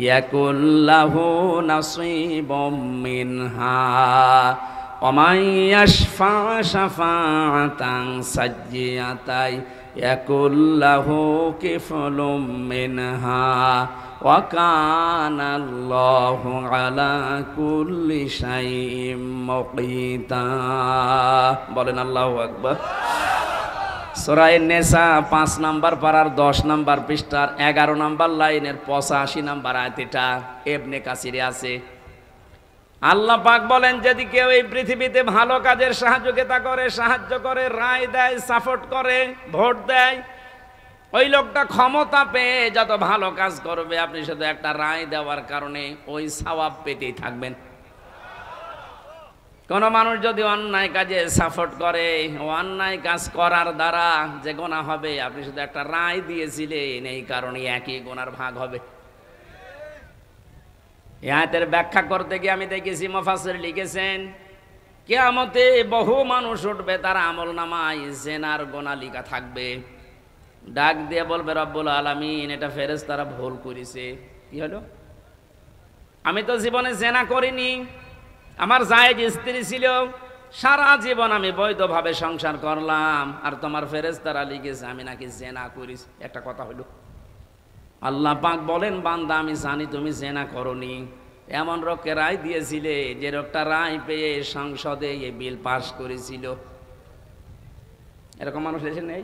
ইয়াকুল্লাহু নাসীবুম মিনহা ওয়া মাইয়াশফা শাফাআতান সাজ্জিয়াতাই ইয়াকুল্লাহু কিফলুম মিনহা ওয়া কানাল্লাহু আলা কুল্লি শাইইন মুকিতা। বলেন আল্লাহু আকবার। সূরা নিসা 5 নম্বর পারার 10 নম্বর পৃষ্ঠার 11 নম্বর লাইনের 85 নম্বর আয়াত, এটা ইবনে কাসিরে আছে। আল্লাহ পাক বলেন, যদি কেউ এই পৃথিবীতে ভালো কাজের সহযোগিতা করে, সাহায্য করে, রায় দেয়, সাপোর্ট করে, ভোট দেয়, ওই লোকটা ক্ষমতা পেয়ে যত ভালো কাজ করবে, আপনি শুধু একটা রায় দেওয়ার কারণে ওই সওয়াব পেতেই থাকবেন। কোন মানুষ যদি অন্যায় কাজে সাপোর্ট করে, অন্যায় কাজ করার দ্বারা যে গুনাহ হবে, আপনি শুধু একটা রায় দিয়েছিলেন, এই কারণে একই গুনার ভাগ হবে। এই আয়াতের ব্যাখ্যা করতে গিয়ে আমি দেখেছি মুফাসসির লিখেছেন, কিয়ামতে বহু মানুষ উঠবে, তার আমলনামায় জিনার গুনাহ লেখা থাকবে। ডাক দিয়ে বলবে, রব্বুল আলামিন, এটা ফেরেশতারা ভুল করেছে। কি হলো? আমি তো জীবনে জিনা করিনি, আমার জায়েজ স্ত্রী ছিল, সারা জীবন আমি বৈধভাবে সংসার করলাম, আর তোমার ফেরেশতারা লিখেছে আমি নাকি জিনা করিস। একটা কথা হলো, আল্লাহ পাক বলেন, বান্দা আমি জানি তুমি জিনা করনি। এমন লোককে রায় দিয়েছিলে যে লোকটা রায় পেয়ে সংসদে এই বিল পাস করেছিল। এরকম মানুষ এসে নেই?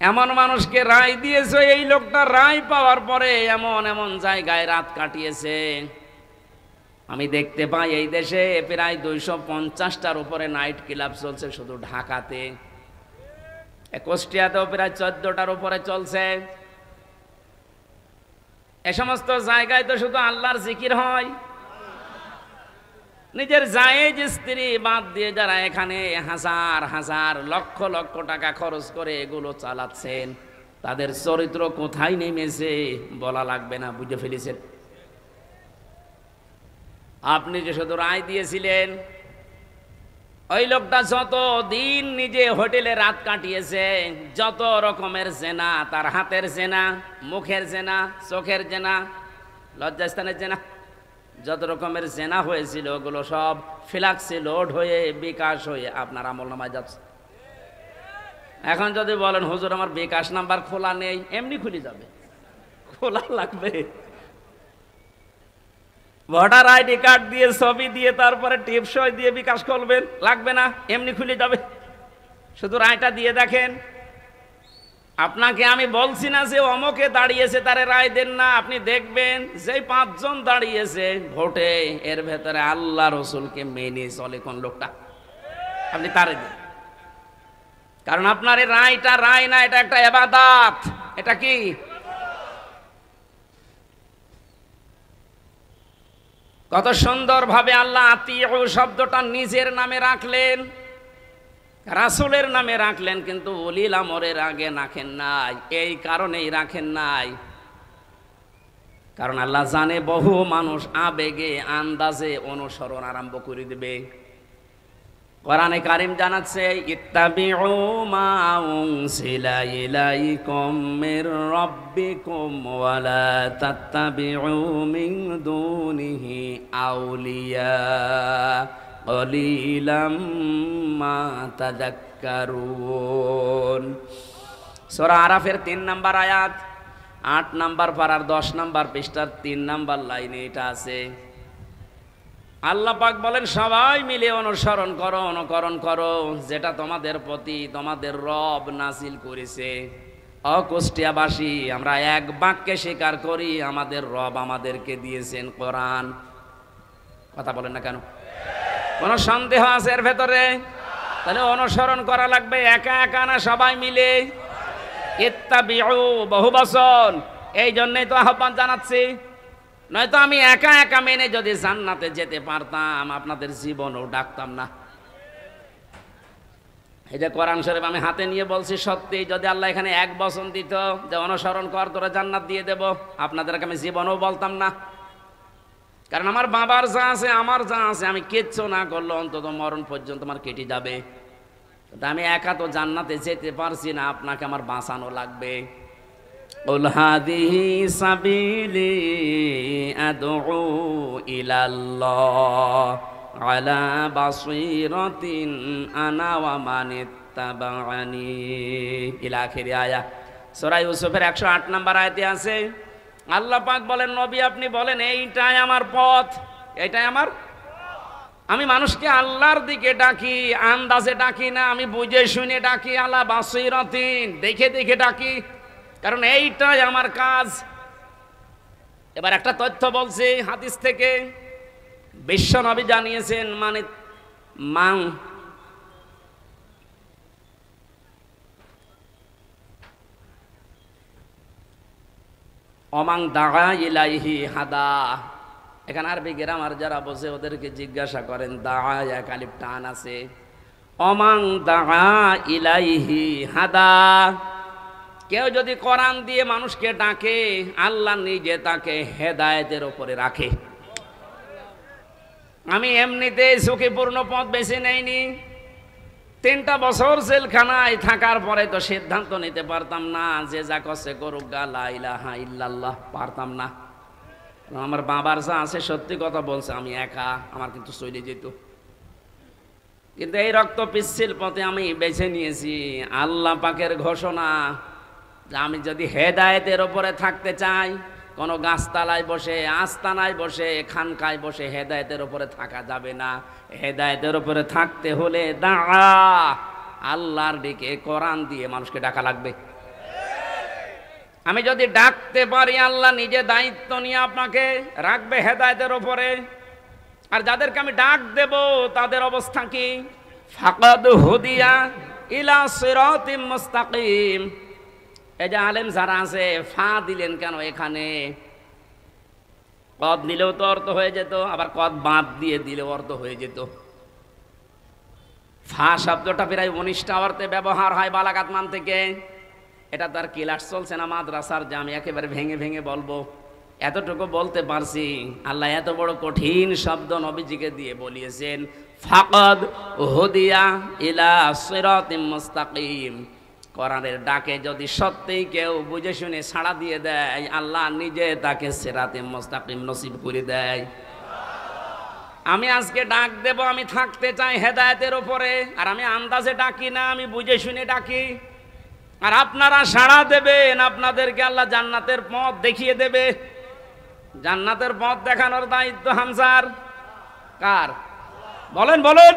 এমন মানুষকে রায় দিয়েছে, এই লোকটা রায় পাওয়ার পরে এমন এমন জায়গায় রাত কাটিয়েছে। আমি দেখতে পাই এই দেশে প্রায় 250টার উপরে নাইট ক্লাব চলছে শুধু ঢাকাতে। কুষ্টিয়াতেও প্রায় 14টার উপরে চলছে। এ সমস্ত জায়গায় তো শুধু আল্লাহর জিকির হয়। নিজের জায়েজ স্ত্রী বাদ দিয়ে যারা এখানে হাজার হাজার লক্ষ লক্ষ টাকা খরচ করে এগুলো চালাচ্ছেন, তাদের চরিত্র কোথায় নেমেছে বলা লাগবে না, বুঝে ফেলেছেন। আপনি যে শুধু রায় দিয়েছিলেন, ওই লোকটা যত দিন নিজে হোটেলে রাত কাটিয়েছে, যত রকমের জেনা, তার হাতের জেনা, মুখের জেনা, চোখের জেনা, লজ্জাস্থানের জেনা, যত রকমের জেনা হয়েছিল ওগুলো সব ফ্লাক্সে লোড হয়ে বিকাশ হয়ে আপনার আমলনামায় যাচ্ছে। এখন যদি বলেন, হুজুর আমার বিকাশ নাম্বার খোলা নেই, এমনি খুলে যাবে। খোলা লাগবে? ভোটার আইডি কার্ড দিয়ে, ছবি দিয়ে, তারপরে টিপসই দিয়ে বিকাশ খুলবেন? লাগবে না, এমনি খুলে যাবে। শুধু রায়টা দিয়ে দেখেন। আপনাকে আমি বলছি না যে অমকে দাঁড়িয়েছে তারে রায় দেন না, আপনি দেখবেন যে 5 জন দাঁড়িয়েছে ভোটে, এর ভেতরে আল্লাহ রসুলকে মেনে চলে কোন লোকটা, আপনি তারে দেন। কারণ আপনার এই রায়টা রায় না, এটা একটা ইবাদত। এটা কি? কত সুন্দরভাবে আল্লাহ আতিউ শব্দটা নিজের নামে রাখলেন, রাসূলের নামে রাখলেন, কিন্তু উলিল আমরের আগে রাখেন নাই। এই কারণেই রাখেন নাই, কারণ আল্লাহ জানে বহু মানুষ আবেগে আন্দাজে অনুসরণ আরম্ভ করে দেবে। কোরআনে কারীম জানাচ্ছে, ইত্তাবিউ মা উনসিলা ইলাইকুম মির রাব্বিকুম ওয়া লা তাত্তাবিউ মিন দুনিহি আউলিয়া কলিলাম মা তাযাক্কারুন। সূরা আরাফের 3 নম্বর আয়াত, 8 নম্বর পারার 10 নম্বর পৃষ্ঠার 3 নম্বর লাইনে এটা আছে। আল্লাহ পাক বলেন সবাই মিলে অনুসরণ করো, অনুকরণ করো যেটা তোমাদের প্রতি তোমাদের রব নাজিল করেছে। কুষ্টিয়াবাসী আমরা এক বাক্যে স্বীকার করি আমাদের রব আমাদেরকে দিয়েছেন কোরআন। কথা বলেন না কেন? কোনো সন্দেহ আছে এর ভেতরে? তাহলে অনুসরণ করা লাগবে একা একা না সবাই মিলে। ইত্তাবিউ বহুবচন, এই জন্যই তো আহ্বান জানাচ্ছি। নয়তো আমি একা একা মেনে যদি জান্নাতে যেতে পারতাম আপনাদের জীবনও ডাকতাম না। এই যে কোরআন শরীফ আমি হাতে নিয়ে বলছি, সত্যি যদি আল্লাহ এখানে এক বচন দিত যে অনুসরণ কর তোরা জান্নাত দিয়ে দেব, আপনাদেরকে আমি জীবনও বলতাম না। কারণ আমার বাবার যা আছে আমার যা আছে আমি কিচ্ছু না করলে অন্তত মরণ পর্যন্ত আমার কেটে যাবে। আমি একা তো জান্নাতে যেতে পারছি না, আপনাকে আমার বাঁচানো লাগবে। কুল হাদিহি সাবিলি আদউ ইলাল্লাহ আলা বাসীরাতিন আনা ওয়া মান ইত্তাবা'আনি ইলা আখির আয়া। সূরা ইউসুফের 108 নম্বর আয়াতে আছে আল্লাহ পাক বলেন নবী আপনি বলেন এইটাই আমার পথ, এইটাই আমার। আমি মানুষকে আল্লাহর দিকে ডাকি, আন্দাজে ডাকি না, আমি বুঝে শুনে ডাকি, আলা বাসীরাতিন দেখে দেখে ডাকি, কারণ এইটাই আমার কাজ। এবার একটা তথ্য বলছি হাদিস থেকে, বিশ্ব নবী জানিয়েছেন মানে মাং অমাং দাগা ইলাইহি হাদা। এখানে আরবি গ্রামার যারা বসে ওদেরকে জিজ্ঞাসা করেন, দাগা এক আলিফ টান আছে, অমাং দাগা ইলাইহি হাদা। কেউ যদি কোরআন দিয়ে মানুষকে ডাকে আল্লাহ নিজে তাকে হেদায়েতের উপরে রাখে। আমি এমনিতে ঝুঁকিপূর্ণ পথ বেছে নেইনি। 3টা বছর জেলখানায় থাকার পরে তো সিদ্ধান্ত নিতে পারতাম না যে যা করছে করুক গা, লা ইলাহা ইল্লাল্লাহ, পারতাম না। আমার বাবার যা আছে সত্যি কথা বলছে, আমি একা আমার কিন্তু চলে যেত। কিন্তু এই রক্ত পিচ্ছিল পথে আমি বেছে নিয়েছি। আল্লাহ পাকের ঘোষণা যে আমি যদি হেদায়েতের ওপরে থাকতে চাই, কোনো গাছতলায় বসে, আস্তানায় বসে, খানকায় বসে হেদায়েতের ওপরে থাকা যাবে না। হেদায়েতের ওপরে থাকতে হলে দাঁড়া আল্লাহর দিকে কোরআন দিয়ে মানুষকে ডাকা লাগবে। আমি যদি ডাকতে পারি আল্লাহ নিজে দায়িত্ব নিয়ে আপনাকে রাখবে হেদায়েতের ওপরে। আর যাদেরকে আমি ডাক দেব তাদের অবস্থা কি? ফাকাদ হুদিয়া ইলা সিরাতিম মুস্তাকিম। এই যে আলেম যারা আছে, ফা দিলেন কেন এখানে? কদ দিলেও তো অর্থ হয়ে যেত, আবার কদ বাদ দিয়ে দিলেও অর্থ হয়ে যেত। ফা শব্দটা প্রায় 19টা অর্থে ব্যবহার হয় বালাগাত মান থেকে। এটা তার ক্লাস চলছে না মাদ্রাসার, যে আমি একেবারে ভেঙে ভেঙে বলবো। এতটুকু বলতে পারছি, আল্লাহ এত বড় কঠিন শব্দ নবীজিকে দিয়ে বলিয়েছেন, ফাকাদ হুদিয়া ইলা সিরাতিম মুস্তাকিম। কোরআনের ডাকে যদি সত্যিই কেউ বুঝে শুনে ছাড়া দিয়ে দেয়, আল্লাহ নিজে তাকে সিরাতে মুস্তাকিম নসিব করে দেয়। আমি আজকে ডাক দেব, আমি থাকতে চাই হেদায়েতের উপরে, আর আমি আন্দাজে ডাকি না, আমি বুঝে শুনে ডাকি। আর আপনারা সাড়া দেবেন, আপনাদেরকে আল্লাহ জান্নাতের পথ দেখিয়ে দেবে। জান্নাতের পথ দেখানোর দায়িত্ব হামজার কার? বলেন বলেন।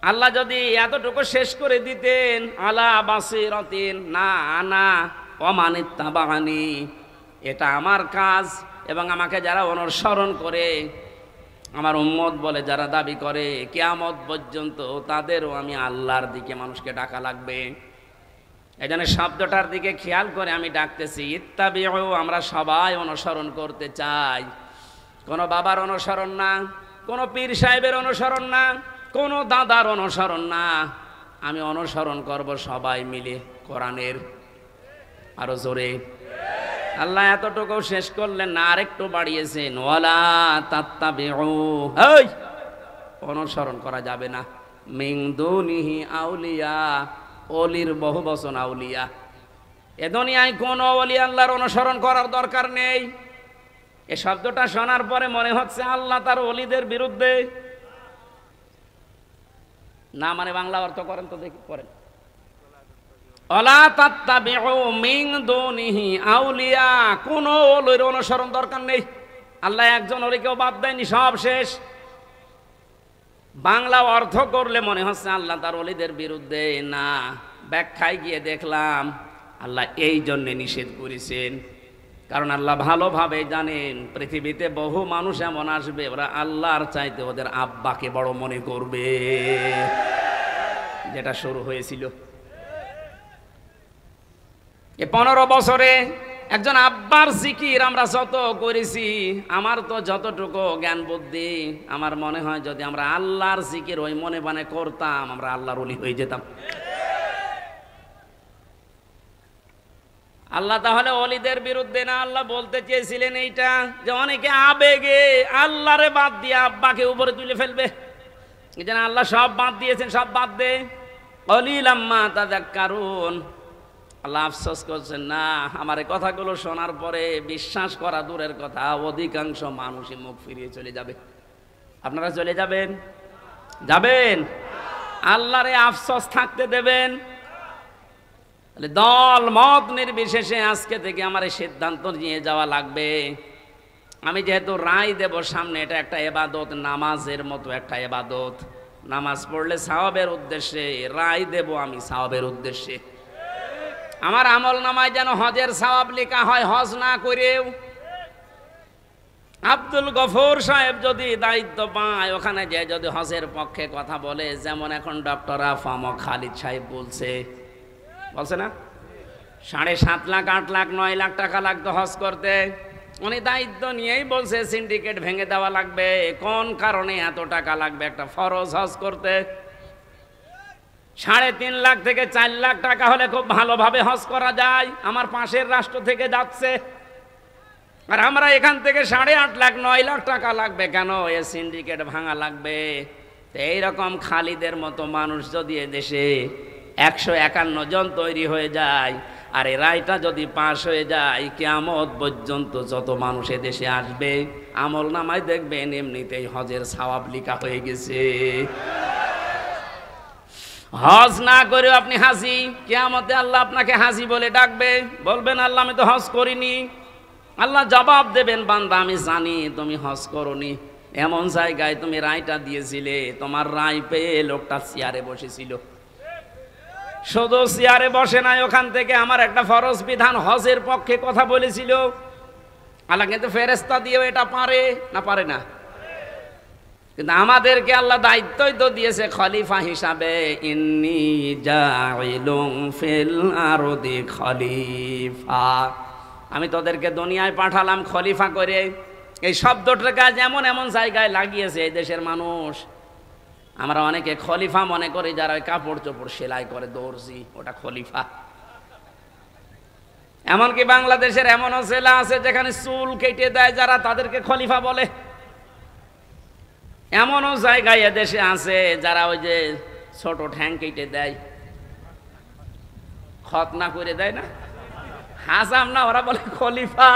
আল্লাহ যদি এতটুকু শেষ করে দিতেন, আলা বাসীরাতিন না আনা ওয়া মান ইত্তাবা'আনি, এটা আমার কাজ এবং আমাকে যারা অনুসরণ করে, আমার উম্মত বলে যারা দাবি করে, কিয়ামত পর্যন্ত তাদেরও আমি আল্লাহর দিকে মানুষকে ডাকা লাগবে। এই জন্য শব্দটার দিকে খেয়াল করে আমি ডাকতেছি, ইত্তাবিউ, আমরা সবাই অনুসরণ করতে চাই। কোনো বাবার অনুসরণ না, কোনো পীর সাহেবের অনুসরণ না, কোনো দাদার অনুসরণ না। আমি অনুসরণ করব সবাই মিলে কোরআনের। আরো জোরে। আল্লাহ এতটুকু শেষ করলেন না, আরেকটু বাড়িয়েছেন, ওয়ালা তাত্তাবিউ, এই অনুসরণ করা যাবে না, মিন দুনিহি আউলিয়া, ওলির বহু বচন আউলিয়া। এ দুনিয়ায় কোন ওলি আল্লাহর অনুসরণ করার দরকার নেই। এ শব্দটা শোনার পরে মনে হচ্ছে আল্লাহ তার ওলিদের বিরুদ্ধে। না মানে বাংলা অর্থ করেন তো দেখি, করেন। অলা তাত্তাবিউ মিন দুনিহি আউলিয়া, কোন ওলির অনুসরণ দরকার নেই। আল্লাহ একজন ওলিকেও বাদ দেয়নি, সব শেষ। বাংলা অর্থ করলে মনে হচ্ছে আল্লাহ তার ওলিদের বিরুদ্ধে, না, ব্যাখ্যায় গিয়ে দেখলাম আল্লাহ এই জন্যে নিষেধ করেছেন, কারণ আল্লাহ ভালোভাবে জানেন পৃথিবীতে বহু মানুষ এমন আসবে ওরা আল্লাহর চাইতে ওদের আব্বাকে বড় মনে করবে, যেটা শুরু হয়েছিল। 15 বছরে একজন আব্বার জিকির আমরা যত করেছি, আমার তো যতটুকু জ্ঞান বুদ্ধি, আমার মনে হয় যদি আমরা আল্লাহর জিকির ওই মনে বানে করতাম, আমরা আল্লাহর ওলি হয়ে যেতাম। আল্লাহ তাহলে ওলিদের বিরুদ্ধে না, আল্লাহ বলতে চেয়েছিলেন এইটা যে অনেকে আবেগে আল্লাহরে বাদ দিয়ে আব্বাকে উপরে তুলে ফেলবে, এই জন্য আল্লাহ সব বাদ দিয়েছেন, সব বাদ দে। কলিলাম মা তাযাক্কারুন, আল্লাহ আফসোস করছেন, না আমার এই কথাগুলো শোনার পরে বিশ্বাস করা দূরের কথা, অধিকাংশ মানুষই মুখ ফিরিয়ে চলে যাবে। আপনারা চলে যাবেন? যাবেন? আল্লাহরে আফসোস থাকতে দেবেন? দল মত নির্বিশেষে আজকে থেকে আমার এই সিদ্ধান্ত নিয়ে যাওয়া লাগবে। আমি যেহেতু রায় দেব সামনে, এটা একটা ইবাদত, নামাজের মতো একটা ইবাদত। নামাজ পড়লে সওয়াবের উদ্দেশ্যে, রায় দেব আমি সওয়াবের উদ্দেশ্যে। আমার আমল নামায় যেন হজের সওয়াব লেখা হয়, হজ না করেও। আব্দুল গফুর সাহেব যদি দায়িত্ব পায়, ওখানে যে যদি হজের পক্ষে কথা বলে, যেমন এখন ডক্টর আফম খালিদ সাহেব বলছে না, 7.5 লাখ 8 লাখ 9 লাখ টাকা লাগতো হজ করতে, উনি দায়িত্ব নিয়েই বলছে সিন্ডিকেট ভেঙে দেওয়া লাগবে। কোন কারণে এত টাকা লাগবে একটা ফরজ হজ করতে? 3.5 লাখ থেকে 4 লাখ টাকা হলে খুব ভালোভাবে হজ করা যায়। আমার পাশের রাষ্ট্র থেকে যাচ্ছে, আর আমরা এখান থেকে 8.5 লাখ 9 লাখ টাকা লাগবে কেন? এ সিন্ডিকেট ভাঙা লাগবে। তো এইরকম খালিদের মতো মানুষ যদি দেশে 151 জন তৈরি হয়ে যায়, আর এই রায়টা যদি পাশ হয়ে যায়, কিয়ামত পর্যন্ত যত মানুষ দেশে আসবে আমল নামায় দেখবেন এমনিতেই হজের সওয়াব লেখা হয়ে গেছে। হজ না করেও আপনি হাজি, কিয়ামতে আল্লাহ আপনাকে হাজি বলে ডাকবে, বলবেন আল্লাহ আমি তো হজ করিনি। আল্লাহ জবাব দেবেন, বান্দা আমি জানি তুমি হজ করনি, এমন জায়গায় তুমি রায়টা দিয়েছিলে, তোমার রায় পেয়ে লোকটা চেয়ারে বসেছিল। শুধু চেয়ারে বসে নাই, ওখান থেকে আমার একটা ফরজ বিধান হজের পক্ষে কথা বলেছিল। আল্লাহ কিন্তু ফেরেশতা দিয়েও এটা পারে না, পারে না? কিন্তু আমাদেরকে আল্লাহ দায়িত্বই তো দিয়েছে খলিফা হিসাবে, ইন্নী জাইলুন ফিল আরদি খলিফা, আমি তোদেরকে দুনিয়ায় পাঠালাম খলিফা করে। এই শব্দটার কাজ এমন এমন জায়গায় লাগিয়েছে এই দেশের মানুষ, আমরা অনেকে খলিফা মনে করি যারা কাপড় চোপড় সেলাই করে, দর্জি, ওটা খলিফা। এমনকি বাংলাদেশের এমনও জেলা আছে যেখানে চুল কেটে দেয় যারা, তাদেরকে খলিফা বলে। এমনও জায়গায় এদেশে আছে যারা ওই যে ছোট ঠ্যাং কেটে দেয়, খতনা করে দেয় না, হাসাম না, ওরা বলে খলিফা।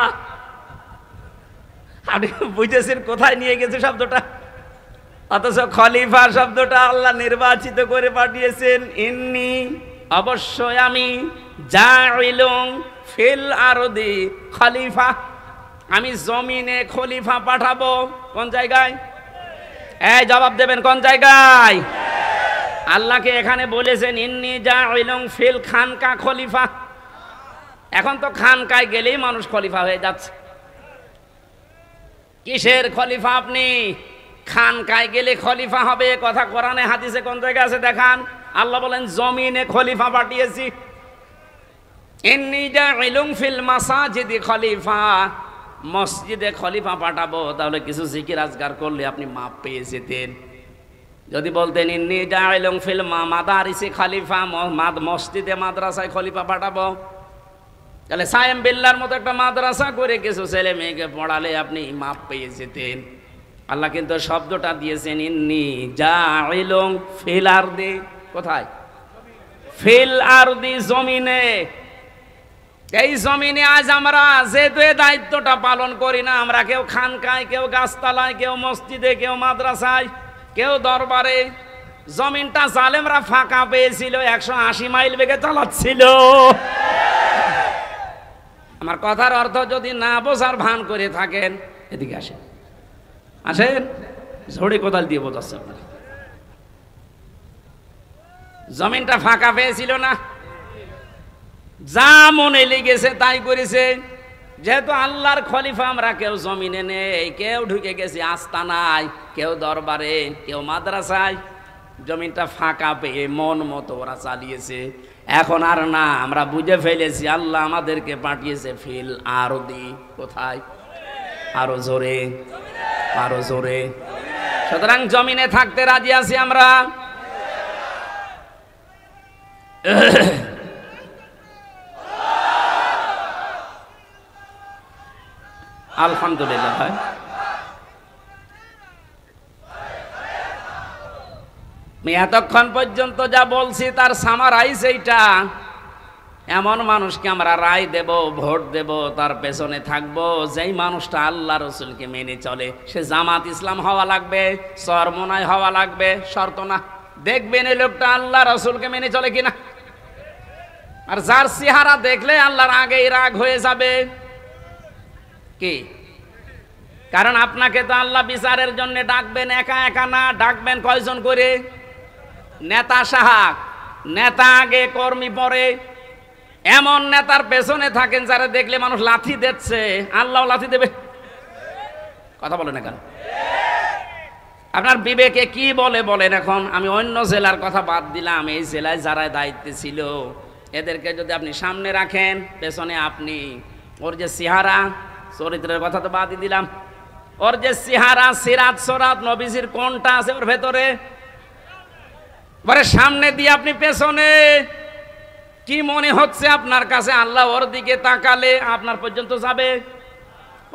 আপনি বুঝেছেন কোথায় নিয়ে গেছে শব্দটা? অথচ খলিফা শব্দটা আল্লাহ নির্বাচিত করে পাঠিয়েছেন, ইন্নী অবশ্যই আমি জাইলুন ফিল আরদি খলিফা, আমি জমিনে খলিফা পাঠাবো। কোন জায়গায়? এই জবাব দেবেন, কোন জায়গায়? আল্লাহকে এখানে বলেছেন ইন্নী জাইলুন ফিল খানকা খলিফা। এখন তো খানকায় গেলেই মানুষ খলিফা হয়ে যাচ্ছে। কিসের খলিফা আপনি? খানকায় গেলে খলিফা হবে, কথা কোরআনে হাদিসে কোন জায়গায় আছে দেখান? আল্লাহ বলেন জমিনে খলিফা পাঠিয়েছি। ইন্নী জাইলুন ফিল মাসাজিদি খলিফা, মসজিদে খলিফা পাঠাবো, তাহলে কিছু জিকির আজকার করলে আপনি মাপ পেয়ে যেতেন। যদি বলতেন ইন্নী জাইলুন ফিল মাদারিসি খলিফা, মসজিদে মাদ্রাসায় খলিফা পাঠাবো, তাহলে সায়েম বিল্লার মতো একটা মাদ্রাসা করে কিছু ছেলে মেয়েকে পড়ালে আপনি মাপ পেয়ে যেতেন। আল্লাহ কিন্তু শব্দটা দিয়েছেন ইন্নী জাইলুন ফিল আরদি। কোথায়? ফিল আরদি, জমিনে। এই জমিনে আজ আমরা যেহেতু এই দায়িত্বটা পালন করি না, আমরা কেউ খানকায়, কেউ গাছতলায়, কেউ মসজিদে, কেউ মাদ্রাসায়, কেউ দরবারে, জমিনটা জালেমরা ফাঁকা পেয়েছিল, 180 মাইল বেগে চালাচ্ছিল। আমার কথার অর্থ যদি না বোঝার ভান করে থাকেন, এদিকে আসেন, আসেন, ঝড়ে কোদাল দিয়ে বোঝাচ্ছে আপনার। জমিনটা ফাঁকা পেয়েছিল না, যা মনে লেগেছে তাই করেছে। যেহেতু আল্লাহর খলিফা আমরা, কেউ জমিনে নেই, কেউ ঢুকে গেছি আস্তানায়, কেউ দরবারে, কেউ মাদ্রাসায়। জমিনটা ফাঁকা পেয়ে মন মতো ওরা চালিয়েছে। এখন আর না, আমরা বুঝে ফেলেছি আল্লাহ আমাদেরকে পাঠিয়েছে ফিল আরদি। কোথায়? আরো জোরে, আরো জোরে। সুতরাং জমিনে থাকতে রাজি আছি আমরা। আলহামদুলিল্লাহ। ভাই আমি এতক্ষণ পর্যন্ত যা বলছি তার সামারাইজ এইটা। এমন মানুষকে আমরা রায় দেব, ভোট দেব, তার পেছনে থাকবো যেই মানুষটা আল্লাহ রসুলকে মেনে চলে। সে জামাত ইসলাম হওয়া লাগবে, চরমনায় হওয়া লাগবে, শর্ত না। দেখবেন এই লোকটা আল্লাহ রসুলকে মেনে চলে কিনা। আর যার চেহারা দেখলে আল্লাহর আগেই রাগ হয়ে যাবে কি, কারণ আপনাকে তো আল্লাহ বিচারের জন্য ডাকবেন একা একা না, ডাকবেন কয়জন করে? নেতা সাহাক, নেতা আগে কর্মী পরে। এমন নেতার পেছনে থাকেন যারা দেখলে মানুষ লাথি দিচ্ছে, আল্লাহ লাথি দেবে। কথা বলেন না কেন? আপনার বিবেকে কি বলে বলেন। এখন আমি অন্য জেলার কথা বাদ দিলাম, এই জেলায় যারা দায়িত্বে ছিল এদেরকে যদি আপনি সামনে রাখেন, পেছনে আপনি। ওর যে চেহারা, চরিত্রের কথা তো বাদই দিলাম, ওর যে চেহারা, সিরাত সরাত নবীজির কোনটা আছে ওর ভেতরে, সামনে দিয়ে আপনি পেছনে। কি মনে হচ্ছে আপনার কাছে? আল্লাহ ওর দিকে তাকালে আপনার পর্যন্ত যাবে।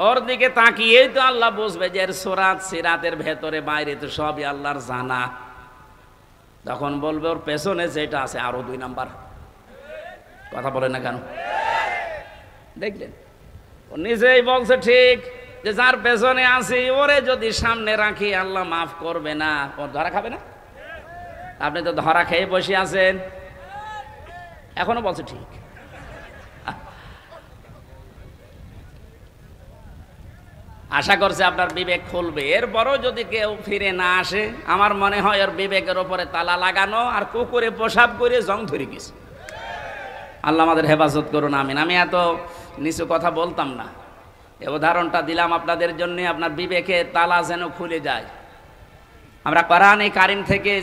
ওর দিকে তাকিয়েই তো আল্লাহ বুঝবে যে এর সরাত সিরাতের ভেতরে বাইরে তো সবই আল্লাহর জানা। তখন বলবে ওর পেছনে যেটা আছে আরো 2 নাম্বার। কথা বলে না কেন? দেখলেন, ও নিজেই বলছে ঠিক, যে যার পেছনে আছি ওরে যদি সামনে রাখি আল্লাহ মাফ করবে না। ওর ধরা খাবে না? আপনি তো ধরা খেয়ে বসে আছেন, এখনো বলছে ঠিক। আশা করছে আপনার বিবেক খুলবে। এরপরও যদি কেউ ফিরে না আসে, আমার মনে হয় ওর বিবেকের ওপরে তালা লাগানো আর কুকুরে পেশাব করে জং ধরে গেছে। আল্লাহ আমাদের হেফাজত করুন, আমিন। আমি এত নিচু কথা বলতাম না, এই উদাহরণটা দিলাম আপনাদের জন্য, আপনার বিবেকে তালা যেন খুলে যায়। আমরা কোরআনে কারিম থেকে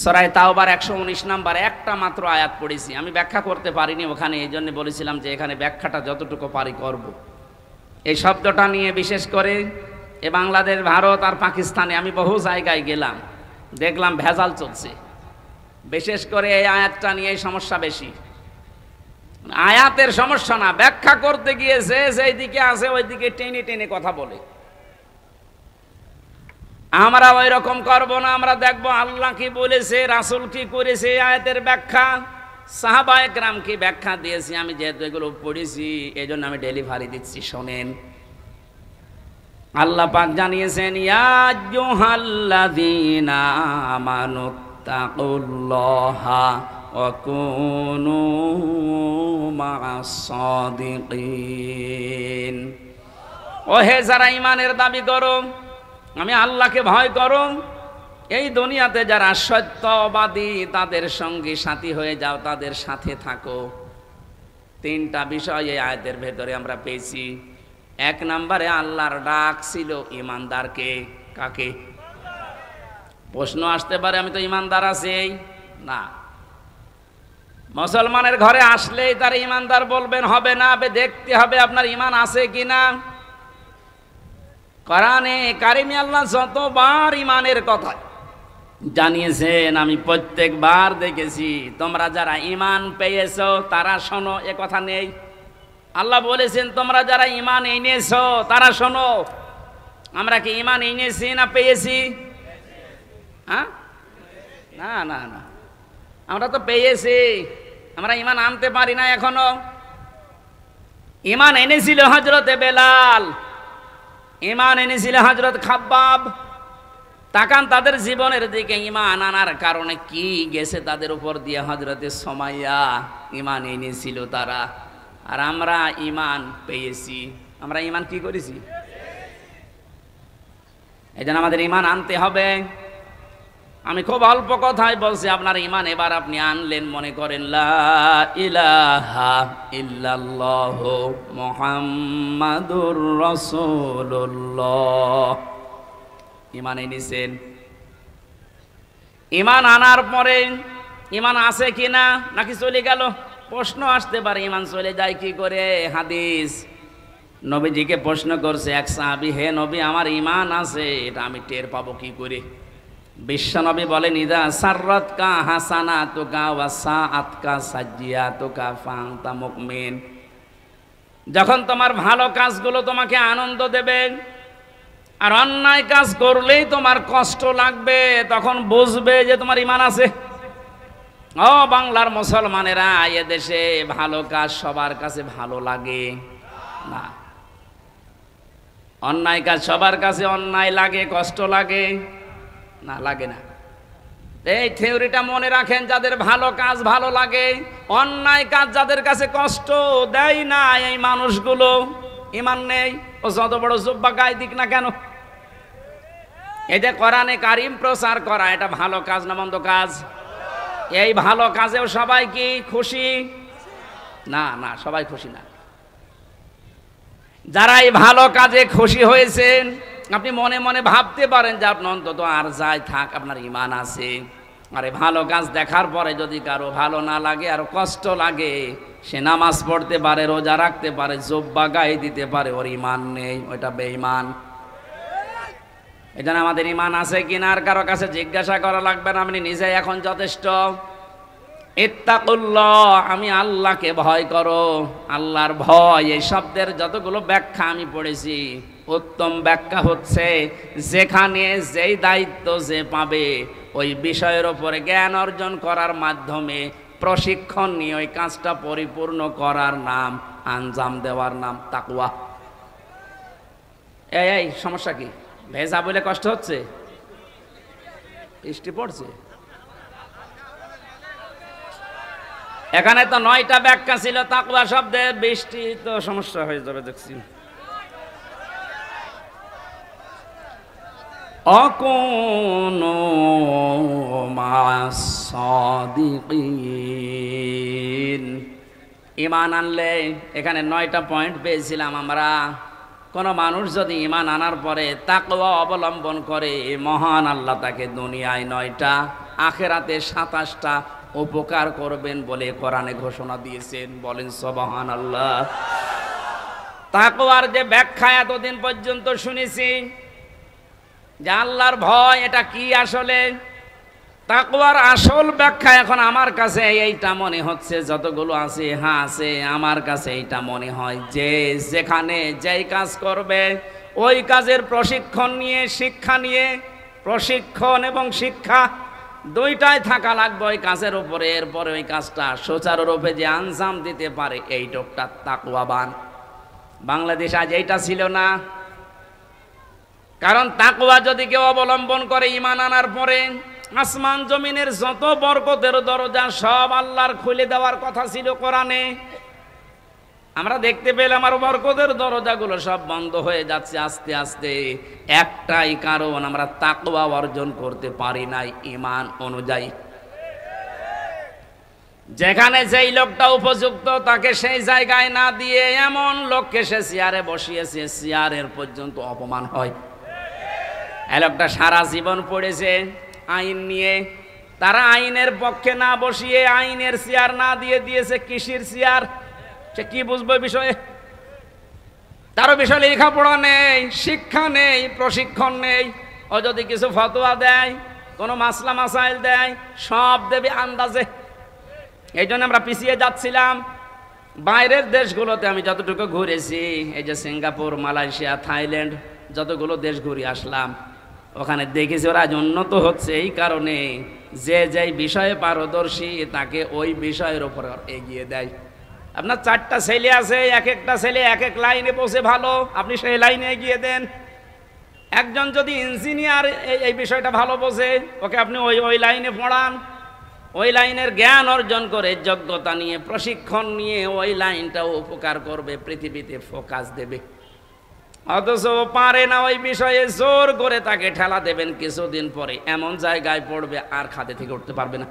সূরা তাওবার 119 নাম্বার একটা মাত্র আয়াত পড়েছি। আমি ব্যাখ্যা করতে পারিনি ওখানে, এই জন্য বলেছিলাম যে এখানে ব্যাখ্যাটা যতটুকু পারি করব। এই শব্দটা নিয়ে বিশেষ করে এ বাংলাদেশ, ভারত আর পাকিস্তানে আমি বহু জায়গায় গেলাম, দেখলাম ভেজাল চলছে। বিশেষ করে এই আয়াতটা নিয়ে সমস্যা বেশি। আয়াতের সমস্যা না, ব্যাখ্যা করতে গিয়ে যে যেই দিকে আছে ওই দিকে টেনে টেনে কথা বলে। আমরা ওই রকম করবো না। আমরা দেখবো আল্লাহ কি বলেছে, রাসূল কি করেছে, আয়াতের ব্যাখ্যা, সাহাবায়ে কেরাম কি ব্যাখ্যা দিয়েছি। আমি যেহেতু এগুলো পড়েছি এই জন্য আমি ডেলিভারি দিচ্ছি, শোনেন। আল্লাহ পাক জানিয়েছেন, ইয়া আইয়ুহাল্লাযীনা আমানুত্তাকুল্লাহা ওয়া কুনু মা'আস সাদিকিন। ও হে যারা ঈমানের দাবি করো, আমি আল্লাহকে ভয় করো, এই দুনিয়াতে যারা সত্যবাদী তাদের সঙ্গী সাথী হয়ে যাও, তাদের সাথে থাকো। 3টা বিষয় এই আয়াতের ভেতরে আমরা পেয়েছি। 1 নম্বরে আল্লাহর ডাক ছিল ঈমানদারকে। কাকে? প্রশ্ন আসতে পারে, আমি তো ঈমানদার আছি না। মুসলমানের ঘরে আসলেই তার ঈমানদার বলবেন হবে না, দেখতে হবে আপনার ঈমান আছে কিনা। কোরআনে কারিমে আল্লাহ যতবার ঈমানের কথা জানিয়েছেন আমি প্রত্যেকবার দেখেছি তোমরা যারা ঈমান পেয়েছো তারা শোনো, এ কথা নেই। আল্লাহ বলেছেন তোমরা যারা ঈমান এনেছো তারা শোনো। আমরা কি ঈমান এনেছি না পেয়েছি? হ্যাঁ, না না না, আমরা তো পেয়েছি, আমরা ঈমান আনতে পারি না এখনো। ঈমান এনেছিল হযরতে বেলাল, ঈমান এনেছিল হযরত খাব্বাব, তাকান তাদের জীবনের দিকে, ঈমান আনার কারণে কি গেছে তাদের উপর দিয়ে। হযরতে সুমাইয়া ঈমান এনেছিল তারা, আর আমরা ঈমান পেয়েছি। আমরা ঈমান কি করেছি? এই জন্য আমাদের ঈমান আনতে হবে। আমি খুব অল্প কথায় বলছি, আপনার ঈমান এবার আপনি আনলেন, মনে করেন লা ইলাহা ইল্লাল্লাহু মুহাম্মাদুর রাসূলুল্লাহ, ঈমান এনেছেন। ঈমান আনার পরে ঈমান আছে কিনা নাকি চলে গেল, প্রশ্ন আসতে পারে। ঈমান চলে যায় কি করে? হাদিস, নবীজিকে প্রশ্ন করছে এক সাহাবী, হে নবী, আমার ঈমান আছে, এটা আমি টের পাবো কি করে? বিশ্বনবী বলেন, ইদা সাররাতকা হাসানাতুকা ওয়া সাআতকা সাজ্জিয়াতুকা ফাআনতা মুমিন। যখন তোমার ভালো কাজগুলো তোমাকে আনন্দ দেবে, আর অন্যায় কাজ করলেই তোমার কষ্ট লাগবে, তখন বুঝবে যে তোমার ঈমান আছে। ও বাংলার মুসলমানেরা, এ দেশে ভালো কাজ সবার কাছে ভালো লাগে না। অন্যায় কাজ সবার কাছে অন্যায় লাগে, কষ্ট লাগে না, লাগে না। এই থিওরিটা মনে রাখেন, যাদের ভালো কাজ ভালো লাগে, অন্যায় কাজ যাদের কাছে কষ্ট দেয় না, এই মানুষগুলো ঈমান নেই। ও যত বড় জুব্বা গায়ে দিক না কেন, এটা কোরআনে কারিম প্রচার করা, এটা ভালো কাজ না মন্দ কাজ? এই ভালো কাজেও সবাই কি খুশি? না না, সবাই খুশি না। যারা এই ভালো কাজে খুশি হয়েছেন, আপনি মনে মনে ভাবতে পারেন যে আপনি অন্তত আর যাই থাক, আপনার ঈমান আছে। আর এই ভালো কাজ দেখার পরে যদি কারো ভালো না লাগে, আর কষ্ট লাগে, সে নামাজ পড়তে পারে, রোজা রাখতে পারে, জুব্বা গায়ে দিতে পারে, ওর ঈমান নেই, ওইটা বেঈমান। এই জন্য আমাদের ঈমান আছে কিনা আর কারো কাছে জিজ্ঞাসা করা লাগবে না, আপনি নিজেই এখন যথেষ্ট। ইত্তাকুল্লাহ, আমি আল্লাহকে ভয় করো। আল্লাহর ভয়, এই শব্দের যতগুলো ব্যাখ্যা আমি পড়েছি, উত্তম ব্যাখ্যা হচ্ছে যেখানে যেই দায়িত্ব যে পাবে, ওই বিষয়ের ওপরে জ্ঞান অর্জন করার মাধ্যমে প্রশিক্ষণ নিয়ে ওই কাজটা পরিপূর্ণ করার নাম, আঞ্জাম দেওয়ার নাম তাকওয়া। এই সমস্যা কি? ভেজা বলে কষ্ট হচ্ছে? বৃষ্টি পড়ছে। এখানে তো 9টা ব্যাখ্যা ছিল তাকওয়া শব্দের, বৃষ্টি তো সমস্যা হয়ে যাবে দেখছি। আকুনু মা'আস সাদিকিন। ঈমান আনলে, এখানে 9টা পয়েন্ট পেয়েছিলাম আমরা। কোন মানুষ যদি ঈমান আনার পরে তাকওয়া অবলম্বন করে, মহান আল্লাহ তাকে দুনিয়ায় 9টা, আখিরাতে 27টা উপকার করবেন বলে কোরআনে ঘোষণা দিয়েছেন। বলেন সুবহানাল্লাহ। তাকওয়ার যে ব্যাখ্যা এতদিন পর্যন্ত শুনেছি, যে আল্লাহর ভয় এটা কি, আসলে তাকওয়ার আসল ব্যাখ্যা এখন আমার কাছে এইটা মনে হচ্ছে, যতগুলো আছে, হ্যাঁ আছে, আমার কাছে এইটা মনে হয় যে যেখানে যেই কাজ করবে, ওই কাজের প্রশিক্ষণ নিয়ে, শিক্ষা নিয়ে, প্রশিক্ষণ এবং শিক্ষা দুইটাই থাকা লাগবে ওই কাজের উপরে। এরপরে ওই কাজটা সুচারুরূপে যে আঞ্জাম দিতে পারে, এই লোকটা তাকওয়াবান। বাংলাদেশ আজ এইটা ছিল না। কারণ তাকওয়া যদি কেউ অবলম্বন করে ঈমান আনার পরে, আসমান জমিনের যত বরকতের দরজা সব আল্লাহর খুলে দেওয়ার কথা ছিল কোরআনে। আমরা দেখতে পেলাম আর বরকতের দরজাগুলো সব বন্ধ হয়ে যাচ্ছে আস্তে আস্তে। একটাই কারণ, আমরা তাকওয়া অর্জন করতে পারি নাই ঈমান অনুযায়ী। যেখানে যেই লোকটা উপযুক্ত, তাকে সেই জায়গায় না দিয়ে এমন লোককে সে চেয়ারে বসিয়েছে, চেয়ারের পর্যন্ত অপমান হয়। এই লোকটা সারা জীবন পড়েছে আইন নিয়ে, তারা আইনের পক্ষে না বসিয়ে আইনের চেয়ার না দিয়ে দিয়েছে কৃষির চেয়ার। সে কি বুঝবে বিষয়ে? তারও বিষয়ে লেখাপড়া নেই, শিক্ষা নেই, প্রশিক্ষণ নেই। ও যদি কিছু ফতোয়া দেয়, কোনো মাসলা মাসাইল দেয়, সব দেবে আন্দাজে। এই জন্য আমরা পিছিয়ে যাচ্ছিলাম। বাইরের দেশগুলোতে আমি যতটুকু ঘুরেছি, এই যে সিঙ্গাপুর, মালয়েশিয়া, থাইল্যান্ড, যতগুলো দেশ ঘুরে আসলাম, ওখানে দেখেছি ওরা উন্নত হচ্ছে এই কারণে যে যেই বিষয়ে পারদর্শী তাকে ওই বিষয়ের উপর এগিয়ে দেয়। আপনার 4টা ছেলে আছে, এক একটা ছেলে এক এক লাইনে বসে ভালো, আপনি সেই লাইনে এগিয়ে দেন। একজন যদি ইঞ্জিনিয়ার এই বিষয়টা ভালো বোঝে, ওকে আপনি ওই লাইনে পড়ান, ওই লাইনের জ্ঞান অর্জন করে যোগ্যতা নিয়ে প্রশিক্ষণ নিয়ে ওই লাইনটাও উপকার করবে, পৃথিবীতে ফোকাস দেবে। অথচ পারে না ওই বিষয়ে, জোর করে তাকে ঠেলা দেবেন, কিছুদিন পরে এমন জায়গায় পড়বে আর খাদে থেকে উঠতে পারবে না।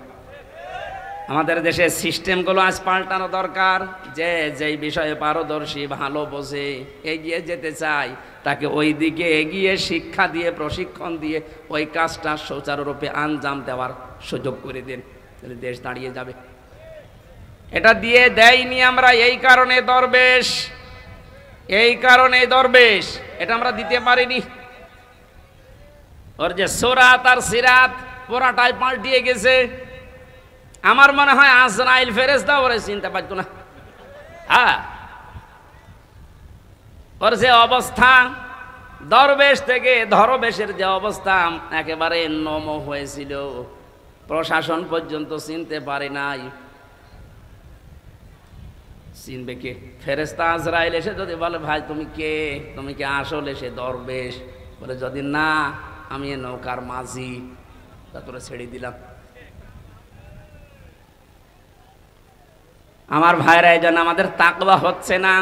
আমাদের দেশের সিস্টেমগুলো আজ পাল্টানো দরকার। যে যেই বিষয়ে পারদর্শী, ভালো বোঝে, এগিয়ে যেতে চায়, তাকে ওই দিকে এগিয়ে শিক্ষা দিয়ে প্রশিক্ষণ দিয়ে ওই কাজটা সুচারুরূপে আঞ্জাম দেওয়ার সুযোগ করে দিন, তাহলে দেশ দাঁড়িয়ে যাবে। এটা দিয়ে দেয়নি আমরা, এই কারণে দরবেশ, এটা আমরা দিতে পারিনি। ওর যে সুরাত আর সিরাত পুরাটাই পাল্টিয়ে গেছে। আমার মনে হয় আজরাইল ফেরেশতা ওরে চিনতে পারতো না। হ্যাঁ, ওর যে অবস্থা, দরবেশ থেকে ধরবেশের যে অবস্থা, একেবারে নম হয়েছিল, প্রশাসন পর্যন্ত চিনতে পারে নাই। চিনবে কে? ফেরেশতা আজরাইল এসে যদি বলে, ভাই তুমি কে, তুমি কি আসলে সে দরবেশ? বলে, যদি না, আমি এ নৌকার মাঝি, তা তোরা ছেড়ে দিলাম। আমার ভাইরা, এই জন্য আমাদের তাকওয়া হচ্ছে না।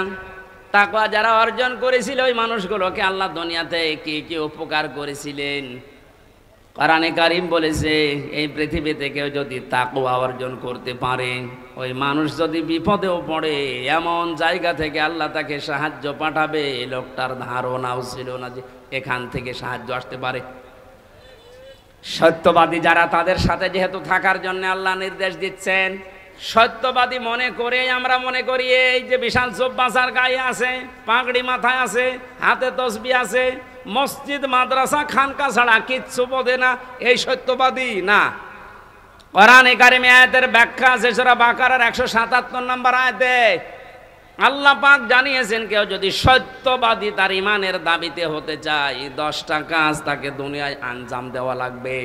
তাকওয়া যারা অর্জন করেছিল, ওই মানুষগুলোকে আল্লাহ দুনিয়াতে কি কি উপকার করেছিলেন। কোরআনে কারীম বলেছে, এই পৃথিবীতে কেউ যদি তাকওয়া অর্জন করতে পারে, ওই মানুষ যদি বিপদেও পড়ে, এমন জায়গা থেকে আল্লাহ তাকে সাহায্য পাঠাবে, লোকটার ধারণাও ছিল না যে এখান থেকে সাহায্য আসতে পারে। সত্যবাদী যারা, তাদের সাথে যেহেতু থাকার জন্য আল্লাহ নির্দেশ দিচ্ছেন, সত্যবাদী মনে করে আমরা মনে করি এই যে বিশাল জোব্বাসার গায়ে আছে, পাগড়ি মাথায় আছে, হাতে তসবিহ আছে, মসজিদ মাদ্রাসা খানকা ছাড়া কিচ্ছু বোঝে না, এই সত্যবাদী না। কোরআনে কারিমে আয়াতের ব্যাখ্যা আছে সূরা বাকারার 177 নম্বর আয়াতে আল্লাহ পাক জানিয়েছেন, কেউ যদি সত্যবাদী তার ইমানের দাবিতে হতে চায়, 10টা কাজ তাকে দুনিয়ায় আঞ্জাম দেওয়া লাগবে।